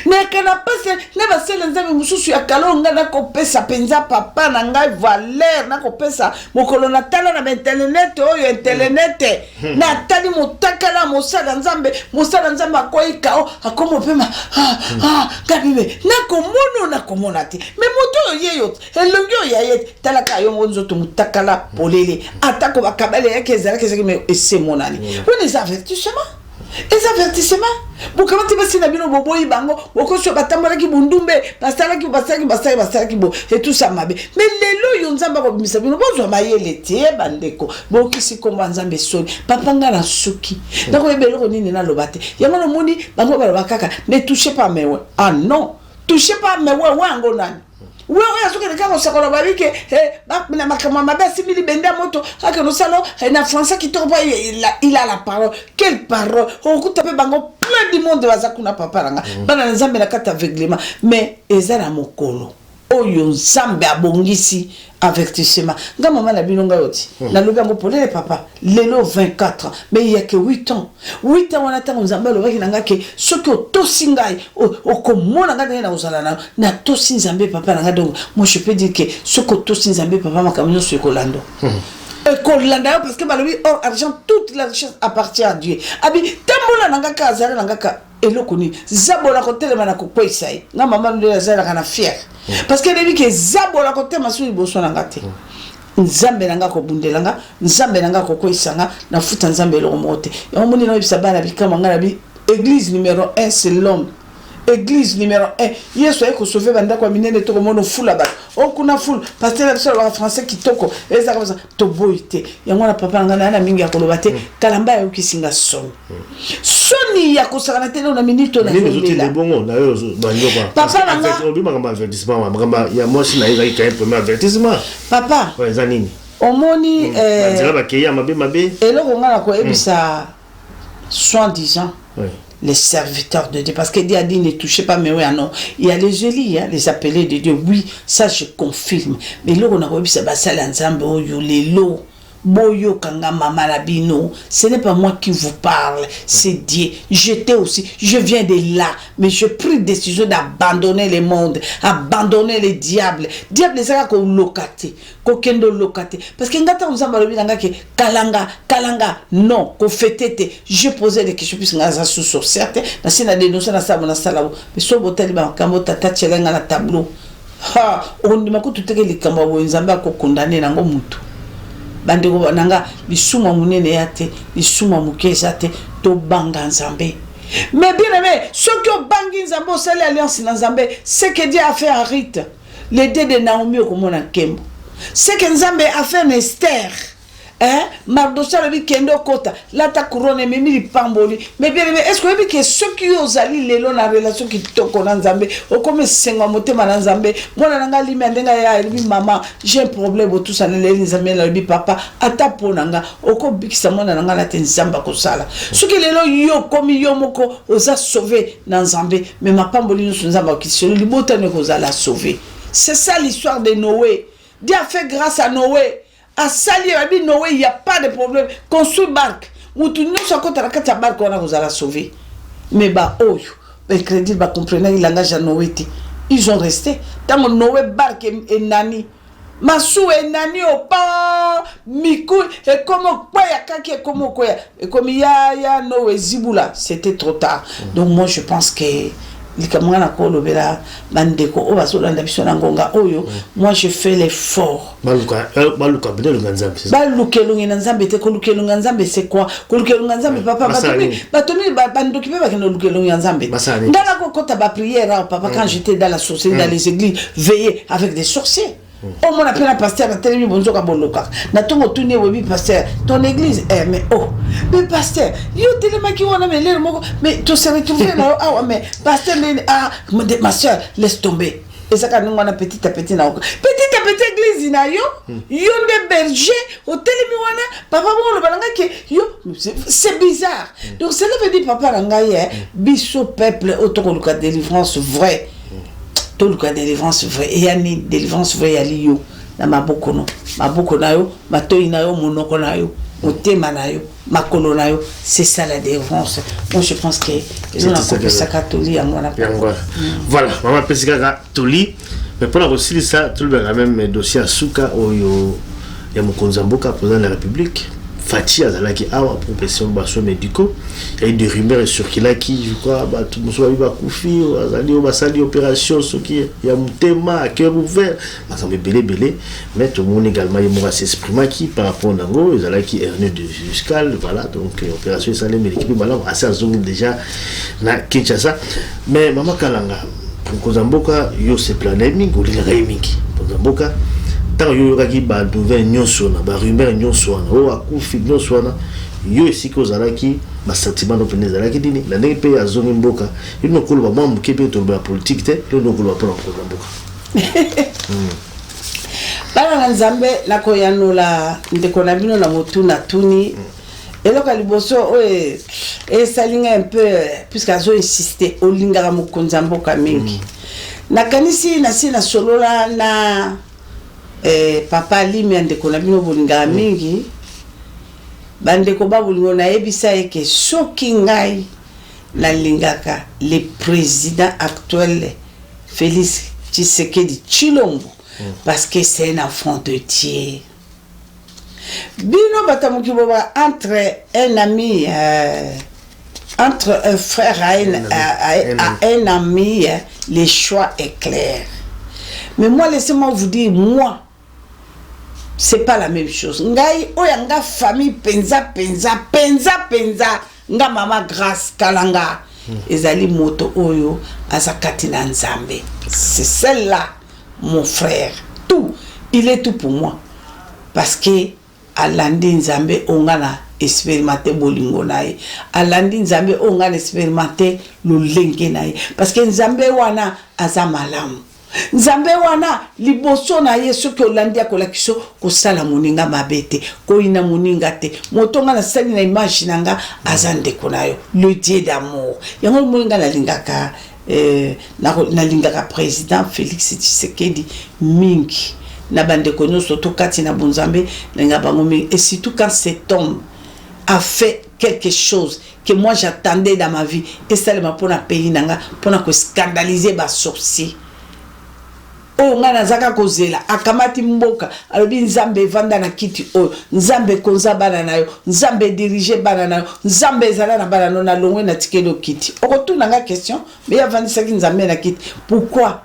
Nekana pese neba sele nzambe mususu ya kalonga na kopesa penza papa na ngai valeur na kopesa mokolo na tala na internet oyo internet na tali motakala mosala nzambe akoika akomo pema kabibe na komona te mais moto yeyo elongi ya yet tala ka yo monzo to mutakala polele atako bakabale yake ezalaki mais c'est mon ami on les avertissements. Les avertissements, pour comment tu vas si la bino bobo ibango, oko so batamala ki bundumbe, basala ki bo et tout ça mabe. Mais les lo yonzamba ko bimisa bino bozo mayele tie bandeko. Bo kisi komba nzambe soni, papanga na suki. Ndako ebelo nini na lobate. Yango no moni bango ba bakaka, ne touchez pas mes ouais. Ah non, touchez pas mes ouais wango nani. Oui, est-ce que les gars ont s'accordé avec que na makama mabe simili benda moto aka no salo na français qui tombe il a la parole. Quelle parole? On coûte peu bango plein du monde bazakuna papa ranga. Bana nzambe na kata aveuglement mais ezala mokolo. oyo nzambe abongisi avertissement nga maman na bino nga yoti na lobi ngo polele papa lelo 24 ans mais il y a que 8 ans on attend nzambe lo baki nanga ke soki otosi ngai okomona nga na uzala na tosi nzambe papa nanga donc moi je peux dire que soki otosi nzambe papa makamyo so ekolando ekolanda parce que balobi or argent toute la richesse appartient à Dieu abi tambola nanga ka azala nanga ka eloko ni zabola kotelema na kokwesa ye nga mama ndo azala kana fier parce que debi ke zabola kotema suli boso nanga te nzambe nanga ko bundelanga nzambe nanga ko koisanga na futa nzambe eloko mote ya moni na bibisa bana bikama nga na bi église numéro 1 c'est l'homme église numéro 1 yesu ayeko sauver banda kwa minene to komono fula ba okuna ful pasteur la biso la français kitoko eza comme ça to boité yango na papa ngana na mingi ya koloba te kalamba ya ukisinga soni ya kosakana te na minute na nzela bongo na yo banyo kwa papa nanga obi makamba avertissement makamba ya mosi na eza ka premier avertissement papa ouais eza nini omoni nzela ba keya mabe eloko ngana ko ebisa 110 ans les serviteurs de Dieu, parce que Dieu a dit ne touchez pas, mais oui, non. Il y a les Élis, hein, les appelés de Dieu, oui, ça je confirme. Mais là, on a vu ça, ça l'ensemble, les lots. Boyo kanga mama labino, ce n'est pas moi qui vous parle, c'est Dieu. J'étais aussi, je viens de là, mais je pris décision d'abandonner le monde, abandonner les diables. Diable c'est ko lokaté, ko kendo lokaté. Parce que ngata on zamba lobi nga ke kalanga, non, ko fetete. Je posais des questions puisque ngaza sous certes, na sina dénoncer na sala na sala. Mais so botali ba kambo tata chelenga na tableau. Ha, on dit mako tuteke likambo bo nzamba ko condamner nango mutu. Bandeko nanga bisuma munene yate bisuma mukeza te to banga nzambe mais bien aimé ce que bangi nzambe c'est l'alliance na nzambe c'est que Dieu a fait un rite les deux de Naomi okomona kembo c'est que nzambe a fait un Esther Mardocha le kendo kota la ta couronne memi pamboli mais bien aimé est-ce que ceux qui osali lelo na relation qui toko na nzambe o comme senga motema na nzambe mona nanga limi ndenga ya libi mama j'ai un problème tout ça les nzambe la libi papa ata ponanga o ko bikisa mona nanga la tenzamba ko sala ce que lelo yo comme yo moko oza sauver na nzambe mais ma pamboli no nzamba ki solo libota ne ko la sauver c'est ça l'histoire de Noé. Dieu a fait grâce à Noé. À Sali, Noé, il n'y a pas de problème. Construit barque. Ou tu nous sommes contre la carte barque, on a vous a sauvé. Mais bah, oh, le crédit, bah, comprenez, il engage à Noé. Ils ont resté. Tant que Noé barque et nani. Massou et nani au pan, Mikou, et comme quoi ya kaki, et comme quoi et comme ya Noé Ziboula. C'était trop tard. Donc moi, je pense que moi je fais l'effort. C'est quoi? Quand j'étais dans la sorcellerie, dans les églises, veiller avec des sorciers. Oh, mon appel à pasteur, la télé, bonjour à Boloka. N'a ton tourné, oui, pasteur, ton église, mais oh, mais pasteur, yo tellement qui on a mais mais tu sais retrouver là, ah, mais pasteur, ma soeur, laisse tomber. Et ça, quand nous on a petit à petit, église, il y a yo de berger, au télé, papa, bon, le balanga qui, yo, c'est bizarre. Donc, cela veut dire, papa, l'angaye, biso peuple, autour de délivrance vraie. Tout le cas de délivrance vrai et yani délivrance vrai yali yo na maboko na yo matoyi na yo monoko na yo motema na yo makolo na yo c'est ça la délivrance. Moi je pense que ils ont compris ça catholique en voilà maman pesika toli mais pour la aussi ça tout le même dossier à Souka oyo ya mokonzi mboka président de la République Fati azalaki awa pour pression baso médicaux il y a eu des rumeurs sur qu'il a qui je crois ba tout muso ba kufi azali o basali opération ce qui ya mutema à cœur ouvert mazambe belé mais tout le monde également il m'a s'exprimer qui par rapport nango azalaki hernie de discale voilà donc opération ça les l'équipe malheureusement assez azongi déjà na Kinshasa mais maman Kalanga pour Kozamboka yo se planer mingi olila mingi Kozamboka tant yo yoki ba nouvelle nyonso na ba rumeur nyonso na o akufi nyonso na yo esiko zalaki ba sentiment no pene zalaki dini la ndenge pe ya zone mboka ino kolo ba mambu kepe to ba politique te to no kolo pa ko mboka bana nzambe la koyano la ndeko na bino na motuna tuni eloko liboso e salinga un peu puisque azo insister o lingara mokonza mboka mingi nakanisi na solola na papa Limi andeko na bino bolinga mingi bandeko ba bolingo na ebisa eke soki ngai na lingaka le président actuel Félix Tshisekedi Tshilombo parce que c'est un enfant de Dieu. Bino batamuki boba entre un ami entre un frère à un ami, le choix est clair. Mais moi, laissez-moi vous dire, moi, c'est pas la même chose. Ngai oyanga famille penza, nga mama grâce kalanga. Ezali moto oyo azakati na nzambe. C'est celle-là, mon frère. Tout, il est tout pour moi. Parce que alandi nzambe ongana expérimenter bolingo nae. Alandi nzambe ongana expérimenter lolenge nae. Parce que nzambe wana azamalamu. Nzambe wana liboso na yesu ke olandi akola kiso ko sala moninga mabete ko ina moninga te motonga na sali na image nanga azande konayo le Dieu d'amour yango moninga na lingaka na lingaka président Félix Tshisekedi mingi na bande konyo soto kati na bunzambe linga bango mingi et surtout quand cet homme a fait quelque chose que moi j'attendais dans ma vie et ça le m'a pour na pays nanga pour na ko scandaliser ba sorcier. Oh ngana zaka kozela akamati mboka alobi nzambe vanda na kiti o nzambe konza bana nayo nzambe dirige bana nayo nzambe zala na bana no na longwe na tikelo kiti okotuna nga question mais avandi saki nzambe na kiti pourquoi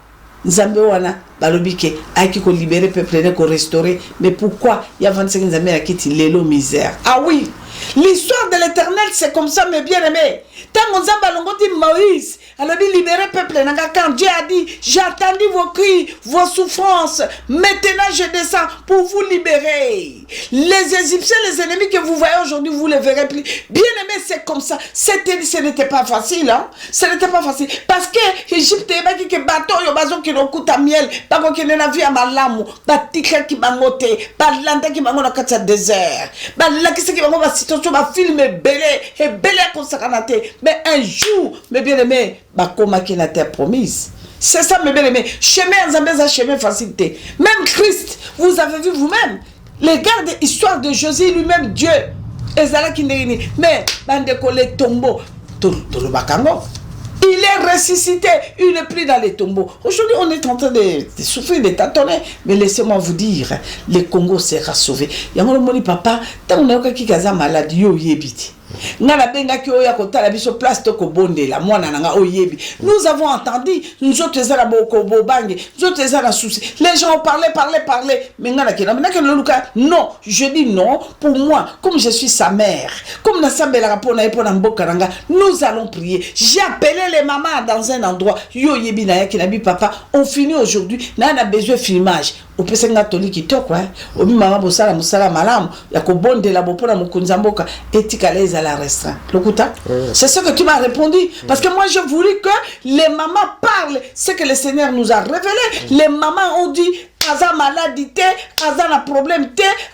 nzambe wana balobi ke aki ko libérer peuple ne ko restaurer mais pourquoi y avandi saki nzambe na kiti lelo misère. Ah oui, l'histoire de l'Éternel c'est comme ça mes bien-aimés. Tant nzambe alongoti Moïse alors dit libérer peuple quand Dieu a dit j'ai entendu vos cris, vos souffrances, maintenant je descends pour vous libérer. Les Égyptiens, les ennemis que vous voyez aujourd'hui, vous les verrez plus. Bien aimé, c'est comme ça. Ce n'était pas facile, hein. Ce n'était pas facile parce que Égypte est qui bateau yo bazo qui no kuta miel, pas qu'on ait la vie à malamu, pas tikra qui bangote, pas landa qui bango na kata désert, pas la qui qui bango ba situation ba film belé et belé comme ça kanate. Mais un jour, mes bien-aimés, bakoma qui n'a été promise. C'est ça, mes bien-aimés. Chemin Zambeza, chemin facilité. Même Christ, vous avez vu vous-même. Les gars de l'histoire de Jésus lui-même, Dieu. Ezala qui n'est mais bande collé tombeau. le bakango. Il est ressuscité, il n'est plus dans les tombeaux. Aujourd'hui, on est en train de souffrir, de tâtonner. Mais laissez-moi vous dire, le Congo sera sauvé. Yango moni papa, tant on a qui kaza malade yo yebiti. Ngala benga ki oya kota la biso place to ko bonde la mwana nanga oyebi. Nous avons entendu, nous autres ezala boko bobange, nous autres ezala souci. Les gens parlaient. Mais ngala ki na luka non, je dis non pour moi, comme je suis sa mère. Comme na sambela rapona epona mboka nanga, nous allons prier. J'ai appelé les mamans dans un endroit. Yo yebi na yaki na bi papa, on finit aujourd'hui, na a besoin de filmage. Au pese nga toli kitoko obi mama bosala musala malamu ya ko bonde la bopona mukunza mboka etikale la restreint. C'est ce que tu m'as répondu. Parce que moi, je voulais que les mamans parlent. Ce que le Seigneur nous a révélé. Les mamans ont dit, Aza maladité, Aza na problème,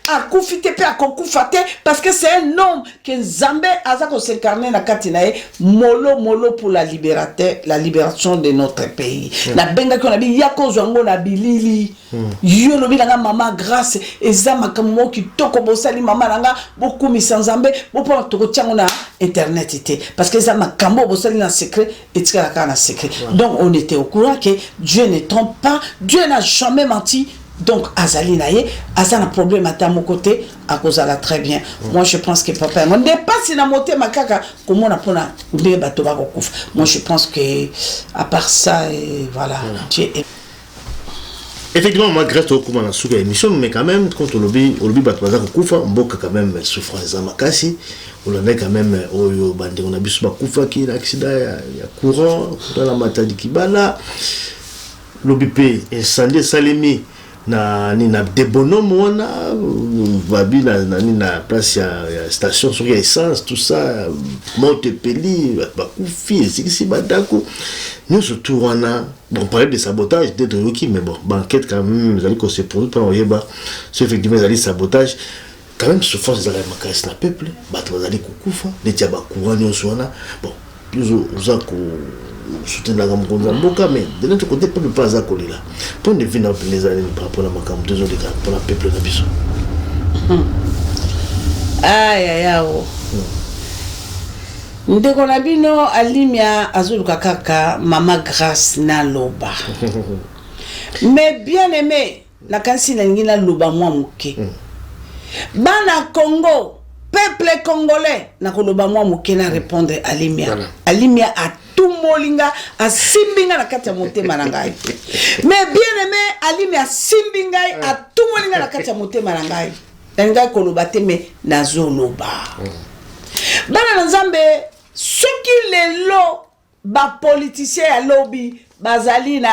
a koufité, a kokoufate, parce que c'est un homme que Zambé, Aza ko s'incarner na katinae, molo pour la libération de notre pays. Na benga qu'on a dit, yako zongo na bilili. Yo no bilanga maman grâce, eza makamo ki toko bosali maman nanga, beaucoup misanzambe, beaucoup toko tiango na internet ité. Parce que eza makamo bosali na secret, et tika na secret. Donc on était au courant que Dieu ne trompe pas, Dieu n'a jamais menti. Donc, Azali naye, Azana problème à mon côté, à cause de la très bien. Moi, je pense que papa, on n'est pas si la montée makaka, comment on a pour la bateau va recouvrir. Moi, je pense que, à part ça, voilà, Dieu est. Effectivement, moi, grâce au comment on a souffert l'émission, mais quand même, quand on lobby bateau va recouvrir, on boque quand même souffrance à Makassi. On a quand même, on a vu ce bakoufa qui est accident, il y a courant, dans la matadi qui bala, l'OBP, incendie, salemi. Na des bonhommes wana vabi na place ya station sur essence tout ça Montepelli bakufi c'est badako nous surtout wana bon parler de sabotage d'être qui mais bon banquette quand même vous allez qu'on se produit pas oyeba c'est effectivement les sabotage quand même souffrance de la makasi na peuple bato bazali kukufa netia bakuwa nyonso wana bon plus uzako soutenir la Mokonza Mboka, mais de notre côté, pour ne pas accoler là. Pour ne venir les années par rapport à la Macam, désolé, pour la peuple de Bissau. Aïe, aïe, aïe. Ndeko na bino alimia azuluka kaka Mama Grâce na loba. Mais bien aimé, na kansi na ngina loba mwa muke. Bana Congo, peuple congolais, na koloba mwa muke na répondre alimia. Alimia a tout molinga, a simbinga na kati ya motema na ngai. Mais bien aimé, alimia simbinga a tout molinga na kati ya motema na ngai. Ngai koloba te me nazoloba. Bana nzambe soki lelo ba politicien ya lobby bazali na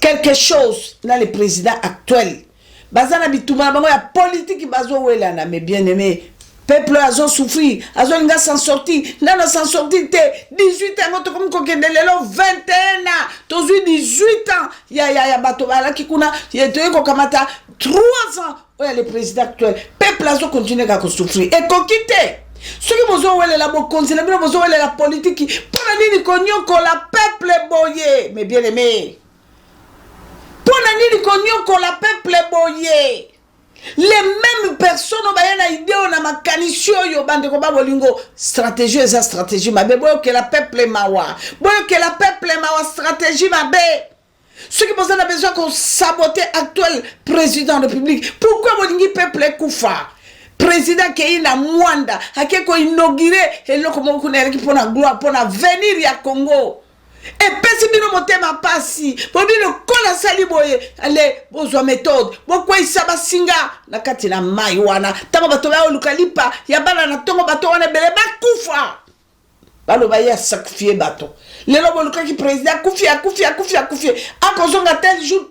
quelque chose dans le président actuel bazana bituma bango ya politique bazo welana. Mais bien aimé, peuple azo souffrir, azo linga s'en sortir, nana s'en sortir te 18 ans to comme kokende lelo 21 ans to 18 ans ya bato bala kikuna yeto ko kamata 3 ans oya le président actuel. Peuple azo continuer ka souffrir et kokite ceux qui vous ont la bokonzi na bino vous ont la politique pour nini konyoko la peuple boye. Mais bien aimé, pour nini konyoko la peuple boye. Les mêmes personnes bayana idée on a makanisho yo bande ko ba bolingo stratégie eza stratégie mabe boyo que la peuple mawa boyo que la peuple mawa stratégie mabe. Ceux qui ont besoin qu'on saboter actuel président de la République. Pourquoi bolingi peuple kufa? Président qui est na Mwanda, a ko inauguré et le comment qu'on est pour la gloire pour la venir ya Congo. Et pesi bino motema pasi, bo bino kola sali boye, allez bozwa méthode, bokwa isaba singa na kati na mai wana. Tango bato ba olukalipa, ya bana na tongo bato wana bele ba kufa. Balo ba ya sacrifier bato. Lelo boluka ki président kufi. Akozonga tel jour.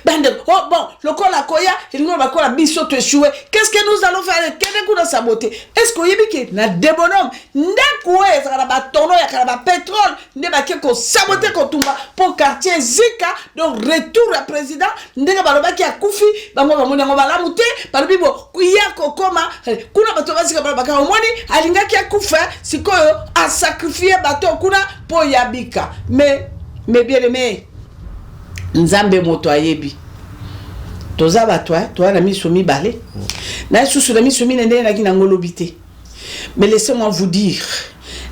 Bande, oh bon, le col à koya, il nous va kola biso te échouer. Qu'est-ce que nous allons faire? Qu'est-ce que nous saboter? Est-ce qu'on y biki na débonhomme? Ndakoué, ça va batono, ya kala pétrole, ndeba ko saboter ko tumba pour quartier Zika, donc retour à président, ndega baloba ki akufi, bango bamona ngo balamute, balobibo kuya ko koma, kuna bato basika balobaka omoni, alinga ki akufa, sikoyo a sacrifier bato kuna po yabika. Mais bien aimé, nzambe moto ayebi toza bato toi na misomi balé na susu na misomi ndé na kina ngolobité. Mais laissez-moi vous dire,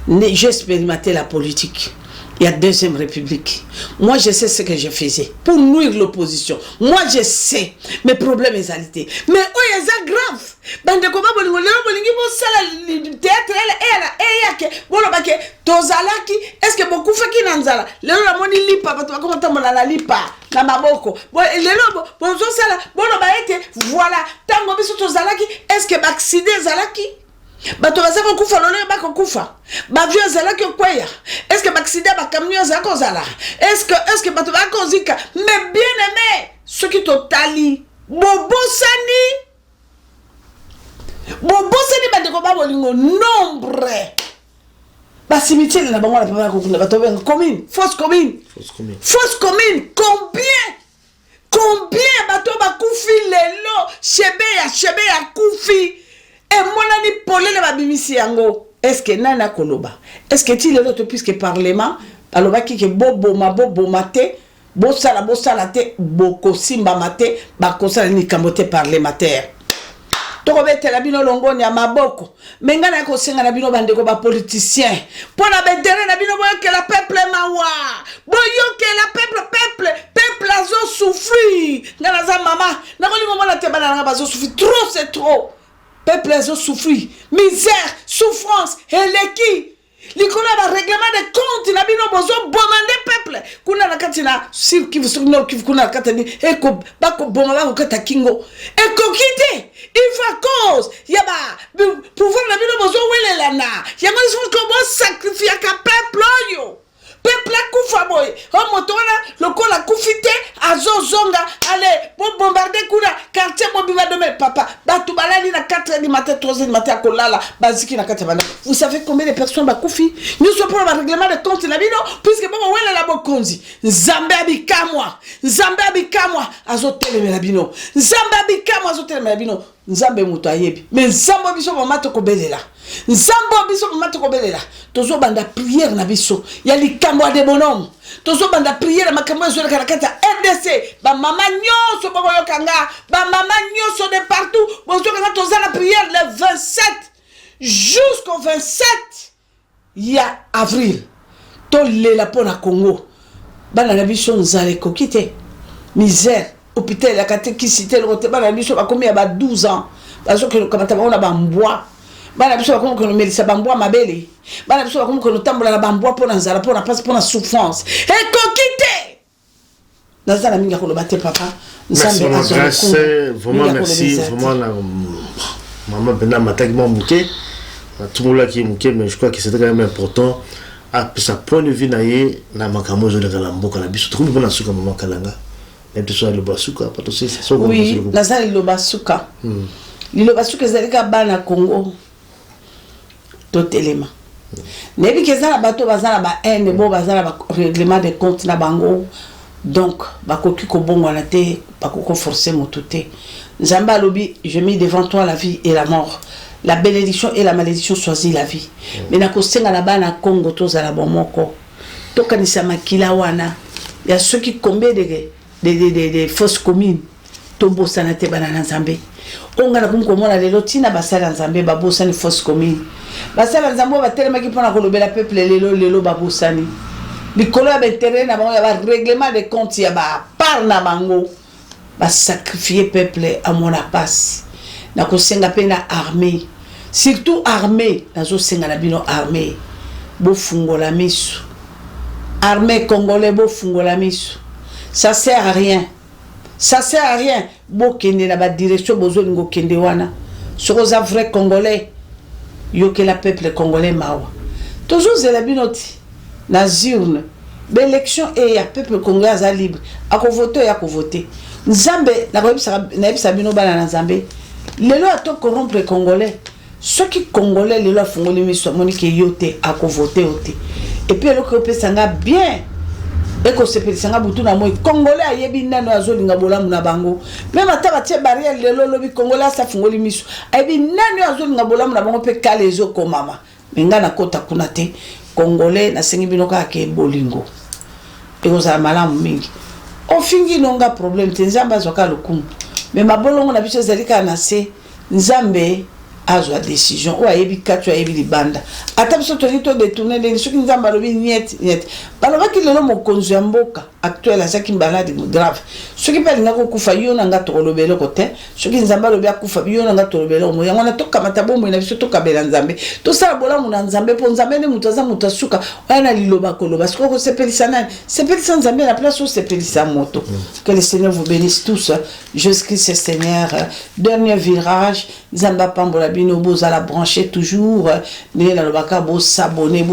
j'ai expérimenté la politique. Il y a deuxième république. Moi, je sais ce que je faisais pour nuire l'opposition. Moi, je sais mes problèmes et qualités. Mais oh, c'est grave. Bande ko ba bolingo lelo bolingi bo sala théâtre elle yake bolo bake tozalaki est-ce que beaucoup fait ki nanzala lelo la moni lipa bato ba ko tambola la lipa na maboko bo lelo bo zo sala bolo ba ete voilà tango biso tozalaki est-ce que accident zalaki bato baza ko kufa lolo ba ko kufa ba vieux zalaki kweya est-ce que accident ba camion za ko zala est-ce que bato ba ko zika. Mais bien aimé ce qui totali bobosani bobosani bande ko ba bolingo nombre ba cimetière na bango la papa ko kuna bato ben commune fausse commune combien bato ba kufi lelo chebe ya kufi et monani polele ba bimisi yango. Est-ce que nana koloba est-ce que ti lelo to puisque parlement aloba ki ke bobo mate bosala te boko simba mate ba kosala ni kamote parlementaire. Toko betela bino longoni ya maboko menga na ko senga na bino bandeko ba politicien pona bedere na bino boyo que la peuple mawa boyo que la peuple azo souffrir ngana za mama na ko lingo mona te bana nga bazo souffrir trop, c'est trop. Peuple azo souffrir, misère, souffrance eleki likolo ba règlement de compte na bino bozo bomande peuple kuna na katina sur qui vous no qui kuna katani eko bako bomala ko kata kingo eko kite il faut cause yaba pouvoir na bino bozo welela na yama il faut ko sacrifier ka peuple yo peuple kufa boy o motona lokola kufite azozonga allez bo bombarder kuna quartier mo bima dome papa Batou balali na 4h du matin, 3h du matin, kolala, baziki na katabana. Vous savez combien de personnes bakoufi? Nous sommes pour le règlement de compte la bino, puisque bon, ouais la bokonzi. Nzambe abikamwa, Nzambe abikamwa, azotele me la bino. Nzambe abikamwa, azotele me la bino. Nzambe muto ayebi. Mais Nzambe biso mamato kobelela. Nzambe biso mamato kobelela. Tozo banda prière na biso. Ya likamwa de bonhomme. Tozo banda prière makamwa zo la karakata RDC. Ba mama nyonso boko yokanga, ba mama nyonso de partout. Bozo kanga toza la prière le 27 jusqu'au 27 ya avril. Tolé la pona Congo. Bana na biso nzale kokite. Misère. Hôpital la kate qui cité le roté bana biso ba combien ba 12 ans. Parce que comme ta on a bambois. Bana biso ba comme que melisa bambois mabele. Bana biso ba comme que tambola la bambois pour nzala pour na passe pour na souffrance. Et kokite. Nazala minga ko lo batte papa. Merci vraiment merci vraiment la maman Bena Mataki Mouké. Tout le monde là qui est Mouké mais je crois que c'était quand même important à sa point de vue naie na makamozo de Kalamboka na biso. Tout le monde na suka maman Kalanga. Oui, Lazare Lobasuka. Lobasuka zalika bana Congo. Totelema. Nebi kezala bato bazala ba ene bo bazala ba règlement de compte na bango. Donc bakoki ko bongo na te, bakoko forcer motote. Nzamba lobi, je mets devant toi la vie et la mort. La bénédiction et la malédiction choisit la vie. Mais na ko senga na bana Congo to zala bomoko. Tokanisa makila wana. Il y a ceux qui combien de fausses communes tombo sanate banana nzambe onga na kumkomona lelo tina basala nzambe babosani fausses communes basala nzambe batelema ki pona kolobela peuple lelo babosani bikolo ya betere na bango ya ba règlement de compte ya ba par na bango ba sacrifier peuple à mon passe na kosenga pe na armée surtout armée nazo senga na bino armée bo fungola misu armée congolais bo fungola misu. Ça sert à rien. Ça sert à rien. Bokende na ba direction bozo lingo kende wana. Sokoza vrai congolais. Yoke la peuple congolais mawa. Toujours zela binoti. Na zurne. L'élection et ya peuple congolais za libre. Ako voter ya ko voter. Nzambe na koyebisa bino bana na Nzambe. Lelo ato corrompre congolais. Ceux qui congolais lelo afungoli miso monike yote ako voter ote. Et puis le ko pesanga bien. Et que c'est pesanga butu na moi congolais ayebi nano azolinga bolamu na bango. Même ataba tie barrière lelo lobi congolais sa fungoli miso. Ayebi nano azolinga bolamu na bango pe kalezo ko mama. Menga na kota kuna te congolais na sengi bino ka ke bolingo. Et ko za malamu mingi. O fingi nonga problème te Nzambe azoka lokumu. Mais mabolongo na biso zalika na se Nzambe azwa décision ou ayebi katu ayebi libanda ata biso toli to détourner les soki Nzamba lobi niet baloba ki lelo mokonzi ya mboka actuel azaki malade grave soki pa linga ko kufa yo na ngato kolobelo kote soki Nzamba lobi akufa yo na ngato kolobelo mo yango na toka matabombo na biso toka bela Nzambe to sala bola mu na Nzambe po Nzambe ne mutaza mutasuka wana liloba koloba siko ko sepelisa nani sepelisa Nzambe la place où sepelisa moto. Que le Seigneur vous bénisse tous. Jésus-Christ Seigneur. Dernier virage Nzamba pambola bino bozala brancher toujours ne la lobaka bo s'abonner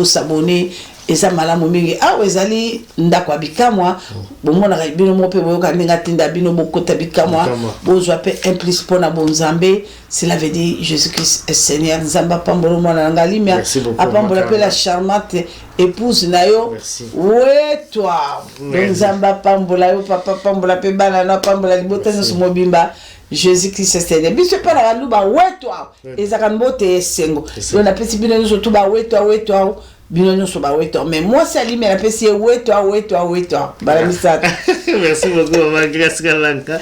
eza malamu mingi awa ezali ndako abikamwa bomona bino mope boyoka ndinga tinda bino bokota bikamwa bozwa pe implice pona bonzambe cela veut dire Jésus-Christ est Seigneur. Nzamba pambolo mwana ngalimia apambola pe la charmante épouse nayo ouais toi Nzamba pambola yo papa pambola pe bana na pambola libota nso mobimba Jésus-Christ est Seigneur. Biso pa na luba ouais toi ezaka mbote esengo on a pesi bino nso to ba ouais toi bino nso ba ouais toi mais moi c'est ali mais la pesi ouais toi balamisa. Merci beaucoup maman Grâce Kalanka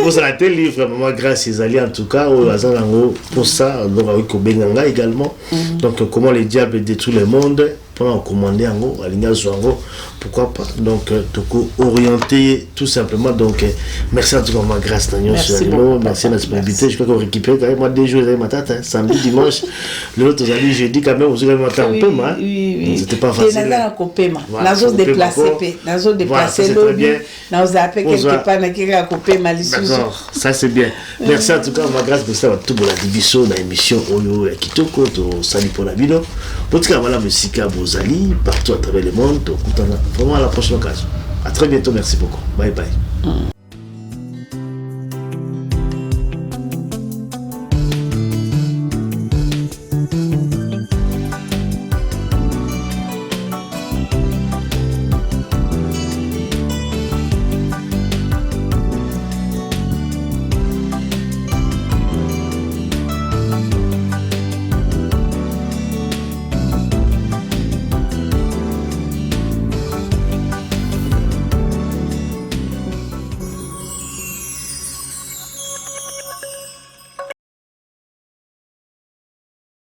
pour ça tes livres maman Grâce Ezali en tout cas au Azanango pour ça donc avec Benanga également donc comment les diables détruisent le monde pour commander en gros aligner Zwango pourquoi pas donc toko orienté tout simplement donc merci en tout cas maman Grâce Nagnon merci la disponibilité je crois qu'on récupère quand même moi des jours matin samedi dimanche l'autre samedi jeudi quand même vous allez matin un peu mal c'était pas facile nazo déplacer l'audio nazo appeler quelque part na kika kopema lisusu ça c'est bien merci en tout cas maman Grâce de ça tout pour la division dans l'émission oyo ya kitoko to sali pour la bino potika voilà musique Bozali partout à travers le monde. Vraiment à la prochaine occasion. À très bientôt. Merci beaucoup. Bye bye.